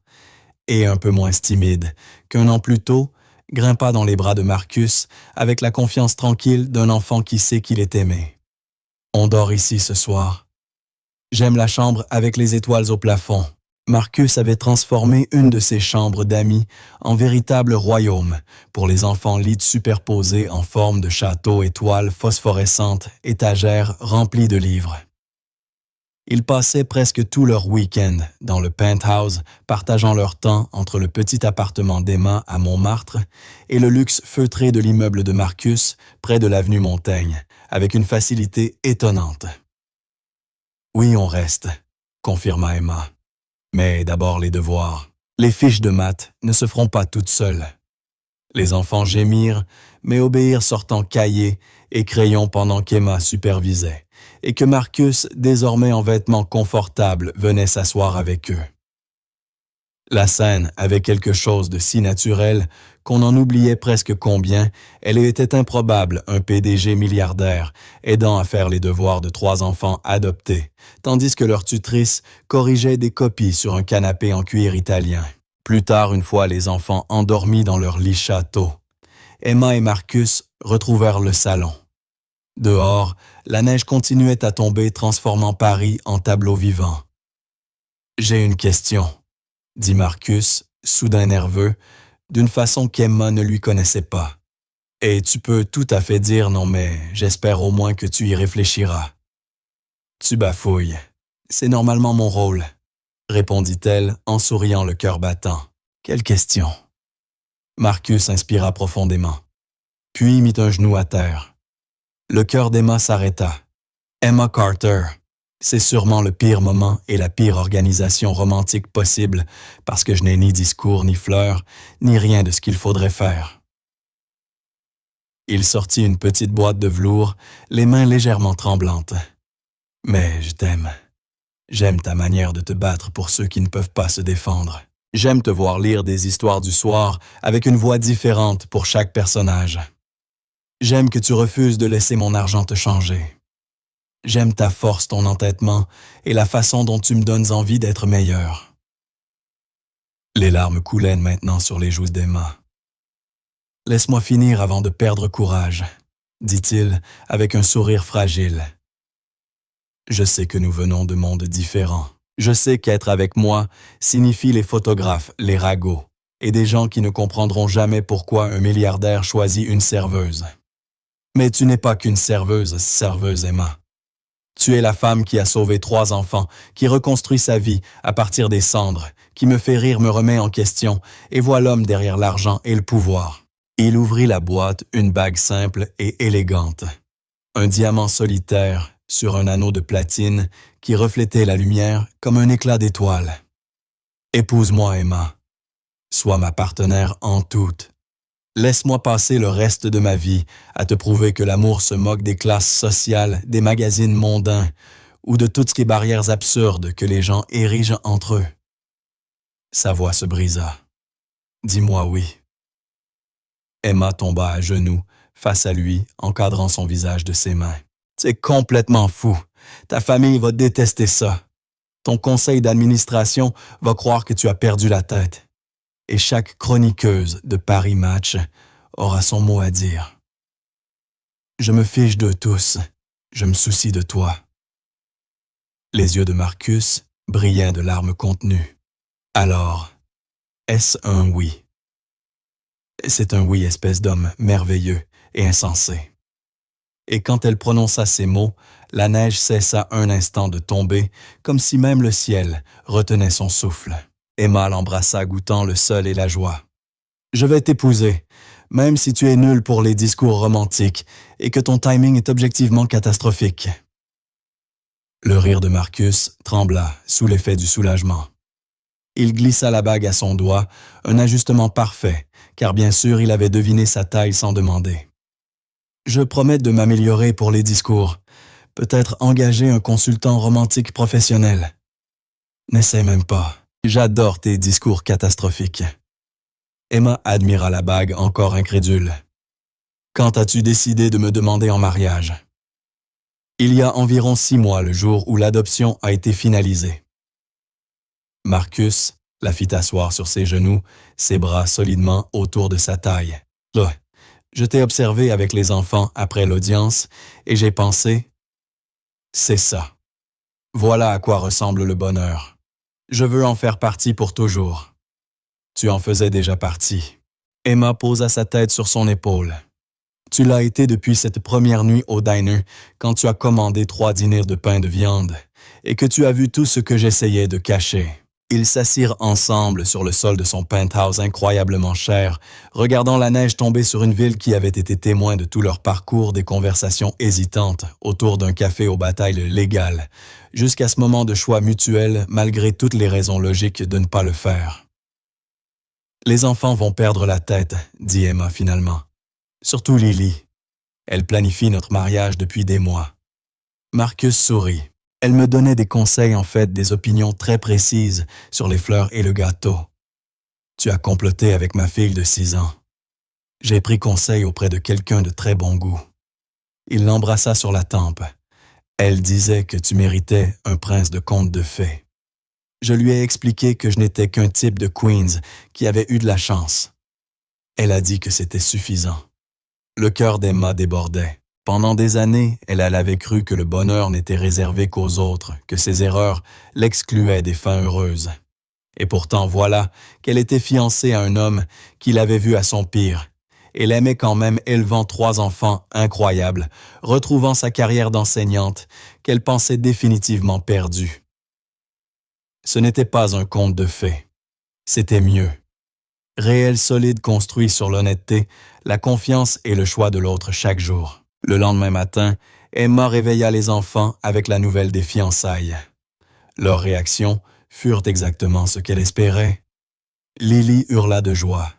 A: et un peu moins timide qu'un an plus tôt, grimpa dans les bras de Marcus avec la confiance tranquille d'un enfant qui sait qu'il est aimé. On dort ici ce soir. J'aime la chambre avec les étoiles au plafond. Marcus avait transformé une de ses chambres d'amis en véritable royaume pour les enfants lits superposés en forme de château étoiles phosphorescentes, étagères remplies de livres. Ils passaient presque tout leur week-end dans le penthouse, partageant leur temps entre le petit appartement d'Emma à Montmartre et le luxe feutré de l'immeuble de Marcus près de l'avenue Montaigne, avec une facilité étonnante. « Oui, on reste », confirma Emma. « Mais d'abord les devoirs. Les fiches de maths ne se feront pas toutes seules. » Les enfants gémirent, mais obéirent sortant cahiers et crayons pendant qu'Emma supervisait, et que Marcus, désormais en vêtements confortables, venait s'asseoir avec eux. La scène avait quelque chose de si naturel qu'on en oubliait presque combien elle était improbable un PDG milliardaire aidant à faire les devoirs de 3 enfants adoptés, tandis que leur tutrice corrigeait des copies sur un canapé en cuir italien. Plus tard, une fois les enfants endormis dans leur lit château, Emma et Marcus retrouvèrent le salon. Dehors, la neige continuait à tomber, transformant Paris en tableau vivant. « J'ai une question », dit Marcus, soudain nerveux, d'une façon qu'Emma ne lui connaissait pas. « Et tu peux tout à fait dire non, mais j'espère au moins que tu y réfléchiras. »« Tu bafouilles. C'est normalement mon rôle, » répondit-elle en souriant le cœur battant. « Quelle question ?» Marcus inspira profondément, puis mit un genou à terre. Le cœur d'Emma s'arrêta. Emma Carter, c'est sûrement le pire moment et la pire organisation romantique possible parce que je n'ai ni discours, ni fleurs, ni rien de ce qu'il faudrait faire. Il sortit une petite boîte de velours, les mains légèrement tremblantes. « Mais je t'aime. J'aime ta manière de te battre pour ceux qui ne peuvent pas se défendre. J'aime te voir lire des histoires du soir avec une voix différente pour chaque personnage. J'aime que tu refuses de laisser mon argent te changer. J'aime ta force, ton entêtement et la façon dont tu me donnes envie d'être meilleur. » Les larmes coulaient maintenant sur les joues d'Emma. « Laisse-moi finir avant de perdre courage, » dit-il avec un sourire fragile. « Je sais que nous venons de mondes différents. Je sais qu'être avec moi signifie les photographes, les ragots, et des gens qui ne comprendront jamais pourquoi un milliardaire choisit une serveuse. Mais tu n'es pas qu'une serveuse, Emma. Tu es la femme qui a sauvé 3 enfants, qui reconstruit sa vie à partir des cendres, qui me fait rire, me remet en question, et voit l'homme derrière l'argent et le pouvoir. » Il ouvrit la boîte, une bague simple et élégante. Un diamant solitaire sur un anneau de platine qui reflétait la lumière comme un éclat d'étoile. « Épouse-moi, Emma. Sois ma partenaire en tout. Laisse-moi passer le reste de ma vie à te prouver que l'amour se moque des classes sociales, des magazines mondains ou de toutes les barrières absurdes que les gens érigent entre eux. » Sa voix se brisa. « Dis-moi oui. » Emma tomba à genoux, face à lui, encadrant son visage de ses mains. « C'est complètement fou. Ta famille va détester ça. Ton conseil d'administration va croire que tu as perdu la tête. Et chaque chroniqueuse de Paris Match aura son mot à dire. Je me fiche d'eux tous. Je me soucie de toi. » Les yeux de Marcus brillaient de larmes contenues. « Alors, est-ce un oui? » « C'est un oui, espèce d'homme merveilleux et insensé. » Et quand elle prononça ces mots, la neige cessa un instant de tomber, comme si même le ciel retenait son souffle. Emma l'embrassa, goûtant le sol et la joie. « Je vais t'épouser, même si tu es nul pour les discours romantiques et que ton timing est objectivement catastrophique. » Le rire de Marcus trembla sous l'effet du soulagement. Il glissa la bague à son doigt, un ajustement parfait, car bien sûr il avait deviné sa taille sans demander. « Je promets de m'améliorer pour les discours, peut-être engager un consultant romantique professionnel. » N'essaie même pas. J'adore tes discours catastrophiques. Emma admira la bague encore incrédule. Quand as-tu décidé de me demander en mariage? Il y a environ 6 mois, le jour où l'adoption a été finalisée. Marcus la fit asseoir sur ses genoux, ses bras solidement autour de sa taille. Là, je t'ai observé avec les enfants après l'audience et j'ai pensé, c'est ça. Voilà à quoi ressemble le bonheur. Je veux en faire partie pour toujours. Tu en faisais déjà partie. Emma posa sa tête sur son épaule. Tu l'as été depuis cette première nuit au diner, quand tu as commandé 3 dîners de pain de viande, et que tu as vu tout ce que j'essayais de cacher. Ils s'assirent ensemble sur le sol de son penthouse incroyablement cher, regardant la neige tomber sur une ville qui avait été témoin de tout leur parcours des conversations hésitantes autour d'un café aux batailles légales, jusqu'à ce moment de choix mutuel malgré toutes les raisons logiques de ne pas le faire. « Les enfants vont perdre la tête, » dit Emma finalement. « Surtout Lily. Elle planifie notre mariage depuis des mois. » Marcus sourit. Elle me donnait des conseils, en fait, des opinions très précises sur les fleurs et le gâteau. Tu as comploté avec ma fille de 6 ans. J'ai pris conseil auprès de quelqu'un de très bon goût. Il l'embrassa sur la tempe. Elle disait que tu méritais un prince de conte de fées. Je lui ai expliqué que je n'étais qu'un type de Queens qui avait eu de la chance. Elle a dit que c'était suffisant. Le cœur d'Emma débordait. Pendant des années, elle avait cru que le bonheur n'était réservé qu'aux autres, que ses erreurs l'excluaient des fins heureuses. Et pourtant voilà qu'elle était fiancée à un homme qui l'avait vue à son pire, et l'aimait quand même élevant 3 enfants incroyables, retrouvant sa carrière d'enseignante qu'elle pensait définitivement perdue. Ce n'était pas un conte de fées, c'était mieux. Réel solide construit sur l'honnêteté, la confiance et le choix de l'autre chaque jour. Le lendemain matin, Emma réveilla les enfants avec la nouvelle des fiançailles. Leurs réactions furent exactement ce qu'elle espérait. Lily hurla de joie.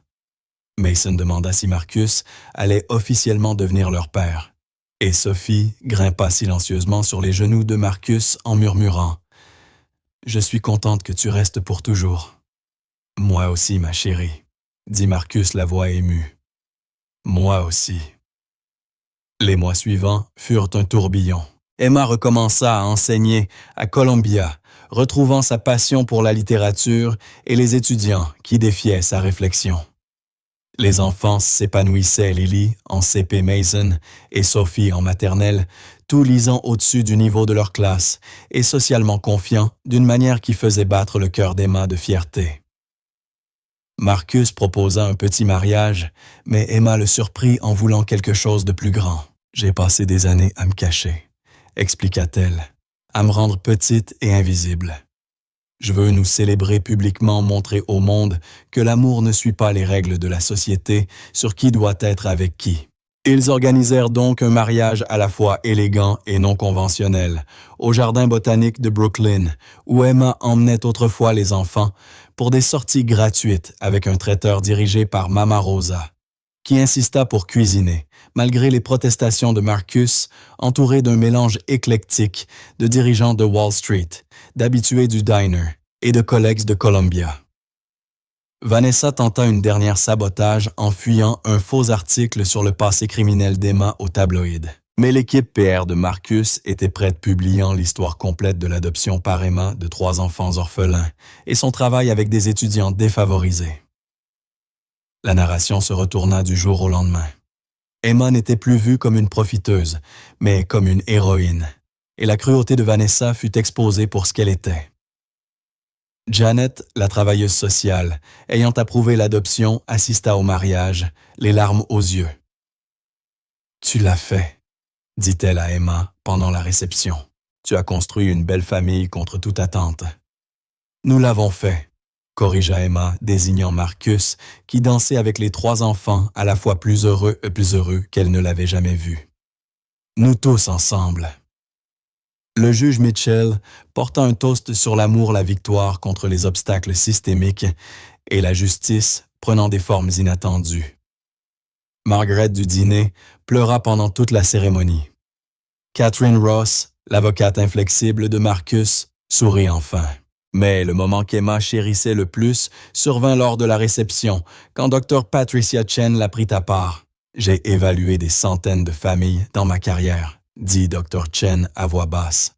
A: Mason demanda si Marcus allait officiellement devenir leur père. Et Sophie grimpa silencieusement sur les genoux de Marcus en murmurant « Je suis contente que tu restes pour toujours. »« Moi aussi, ma chérie, » dit Marcus la voix émue. « Moi aussi. » Les mois suivants furent un tourbillon. Emma recommença à enseigner à Columbia, retrouvant sa passion pour la littérature et les étudiants qui défiaient sa réflexion. Les enfants s'épanouissaient, Lily en CP Mason et Sophie en maternelle, tout lisant au-dessus du niveau de leur classe et socialement confiants d'une manière qui faisait battre le cœur d'Emma de fierté. Marcus proposa un petit mariage, mais Emma le surprit en voulant quelque chose de plus grand. « J'ai passé des années à me cacher, » expliqua-t-elle, « à me rendre petite et invisible. Je veux nous célébrer publiquement, montrer au monde que l'amour ne suit pas les règles de la société sur qui doit être avec qui. » Ils organisèrent donc un mariage à la fois élégant et non conventionnel, au jardin botanique de Brooklyn, où Emma emmenait autrefois les enfants pour des sorties gratuites avec un traiteur dirigé par Mama Rosa, qui insista pour cuisiner, malgré les protestations de Marcus, entouré d'un mélange éclectique de dirigeants de Wall Street, d'habitués du diner et de collègues de Columbia. Vanessa tenta une dernière sabotage en fuyant un faux article sur le passé criminel d'Emma au tabloïd. Mais l'équipe PR de Marcus était prête publiant l'histoire complète de l'adoption par Emma de 3 enfants orphelins et son travail avec des étudiants défavorisés. La narration se retourna du jour au lendemain. Emma n'était plus vue comme une profiteuse, mais comme une héroïne, et la cruauté de Vanessa fut exposée pour ce qu'elle était. Janet, la travailleuse sociale, ayant approuvé l'adoption, assista au mariage, les larmes aux yeux. « Tu l'as fait, » dit-elle à Emma pendant la réception. « Tu as construit une belle famille contre toute attente. »« Nous l'avons fait, » corrigea Emma, désignant Marcus, qui dansait avec les 3 enfants, à la fois plus heureux qu'elle ne l'avait jamais vu. « Nous tous ensemble. » Le juge Mitchell porta un toast sur l'amour, la victoire contre les obstacles systémiques et la justice prenant des formes inattendues. Margaret du dîner pleura pendant toute la cérémonie. Catherine Ross, l'avocate inflexible de Marcus, sourit enfin. Mais le moment qu'Emma chérissait le plus survint lors de la réception, quand Dr. Patricia Chen la prit à part. J'ai évalué des centaines de familles dans ma carrière, dit Dr. Chen à voix basse.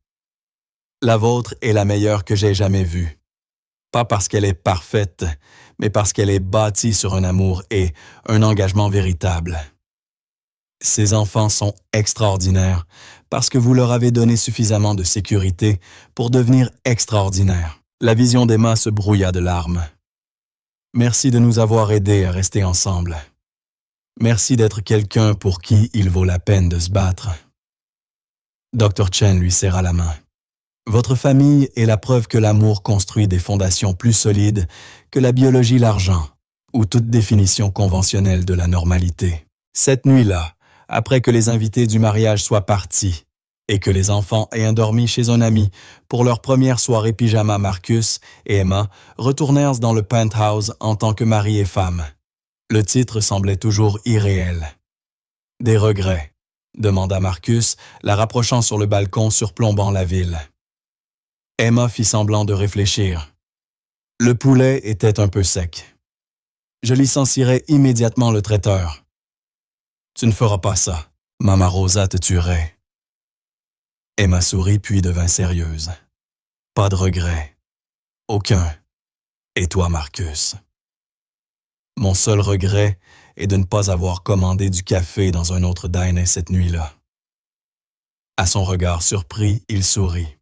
A: La vôtre est la meilleure que j'ai jamais vue. Pas parce qu'elle est parfaite, mais parce qu'elle est bâtie sur un amour et un engagement véritable. Ces enfants sont extraordinaires parce que vous leur avez donné suffisamment de sécurité pour devenir extraordinaires. La vision d'Emma se brouilla de larmes. Merci de nous avoir aidés à rester ensemble. Merci d'être quelqu'un pour qui il vaut la peine de se battre. Dr. Chen lui serra la main. Votre famille est la preuve que l'amour construit des fondations plus solides que la biologie, l'argent, ou toute définition conventionnelle de la normalité. Cette nuit-là, après que les invités du mariage soient partis et que les enfants aient dormi chez un ami pour leur première soirée pyjama, Marcus et Emma retournèrent dans le penthouse en tant que mari et femme. Le titre semblait toujours irréel. « Des regrets ?» demanda Marcus, la rapprochant sur le balcon surplombant la ville. Emma fit semblant de réfléchir. Le poulet était un peu sec. Je licencierai immédiatement le traiteur. Tu ne feras pas ça. Mama Rosa te tuerait. Emma sourit puis devint sérieuse. Pas de regret. Aucun. Et toi, Marcus? Mon seul regret est de ne pas avoir commandé du café dans un autre diner cette nuit-là. À son regard surpris, il sourit.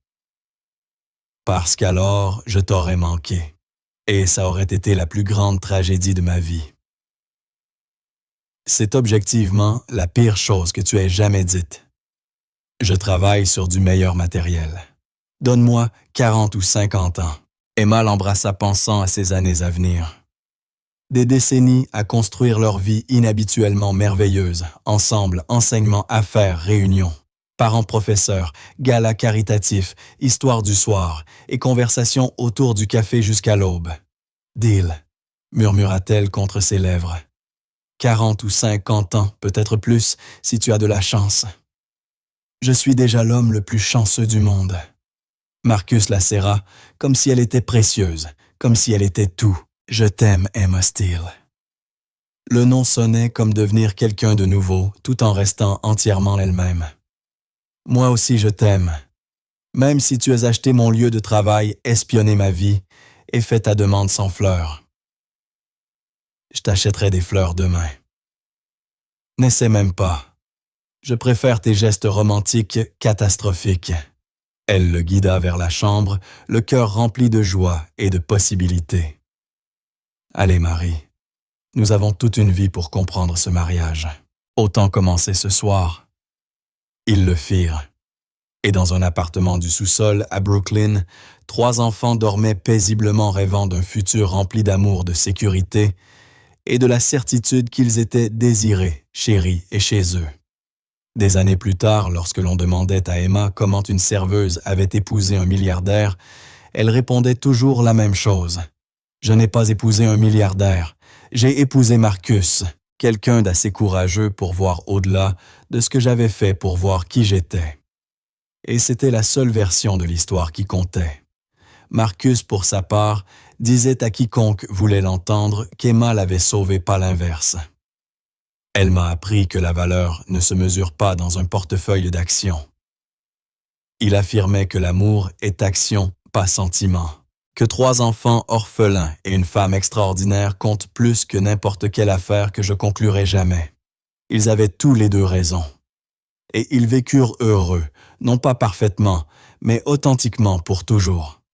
A: Parce qu'alors, je t'aurais manqué, et ça aurait été la plus grande tragédie de ma vie. C'est objectivement la pire chose que tu aies jamais dite. Je travaille sur du meilleur matériel. Donne-moi 40 ou 50 ans. Emma l'embrassa pensant à ses années à venir. Des décennies à construire leur vie inhabituellement merveilleuse, ensemble, enseignement, affaires, réunions. Parents-professeurs, galas caritatifs, histoire du soir et conversations autour du café jusqu'à l'aube. « Deal », murmura-t-elle contre ses lèvres. 40 ou 50 ans, peut-être plus, si tu as de la chance. Je suis déjà l'homme le plus chanceux du monde. Marcus la serra, comme si elle était précieuse, comme si elle était tout. Je t'aime, Emma Steele. Le nom sonnait comme devenir quelqu'un de nouveau, tout en restant entièrement elle-même. Moi aussi je t'aime. Même si tu as acheté mon lieu de travail, espionné ma vie et fait ta demande sans fleurs. Je t'achèterai des fleurs demain. N'essaie même pas. Je préfère tes gestes romantiques catastrophiques. Elle le guida vers la chambre, le cœur rempli de joie et de possibilités. Allez, Marie, nous avons toute une vie pour comprendre ce mariage. Autant commencer ce soir. Ils le firent. Et dans un appartement du sous-sol à Brooklyn, 3 enfants dormaient paisiblement rêvant d'un futur rempli d'amour, de sécurité et de la certitude qu'ils étaient désirés, chéris et chez eux. Des années plus tard, lorsque l'on demandait à Emma comment une serveuse avait épousé un milliardaire, elle répondait toujours la même chose. « Je n'ai pas épousé un milliardaire, j'ai épousé Marcus, quelqu'un d'assez courageux pour voir au-delà de ce que j'avais fait pour voir qui j'étais. » Et c'était la seule version de l'histoire qui comptait. Marcus, pour sa part, disait à quiconque voulait l'entendre qu'Emma l'avait sauvé, pas l'inverse. Elle m'a appris que la valeur ne se mesure pas dans un portefeuille d'actions. Il affirmait que l'amour est action, pas sentiment. Que 3 enfants orphelins et une femme extraordinaire comptent plus que n'importe quelle affaire que je conclurai jamais. Ils avaient tous les 2 raison. Et ils vécurent heureux, non pas parfaitement, mais authentiquement pour toujours.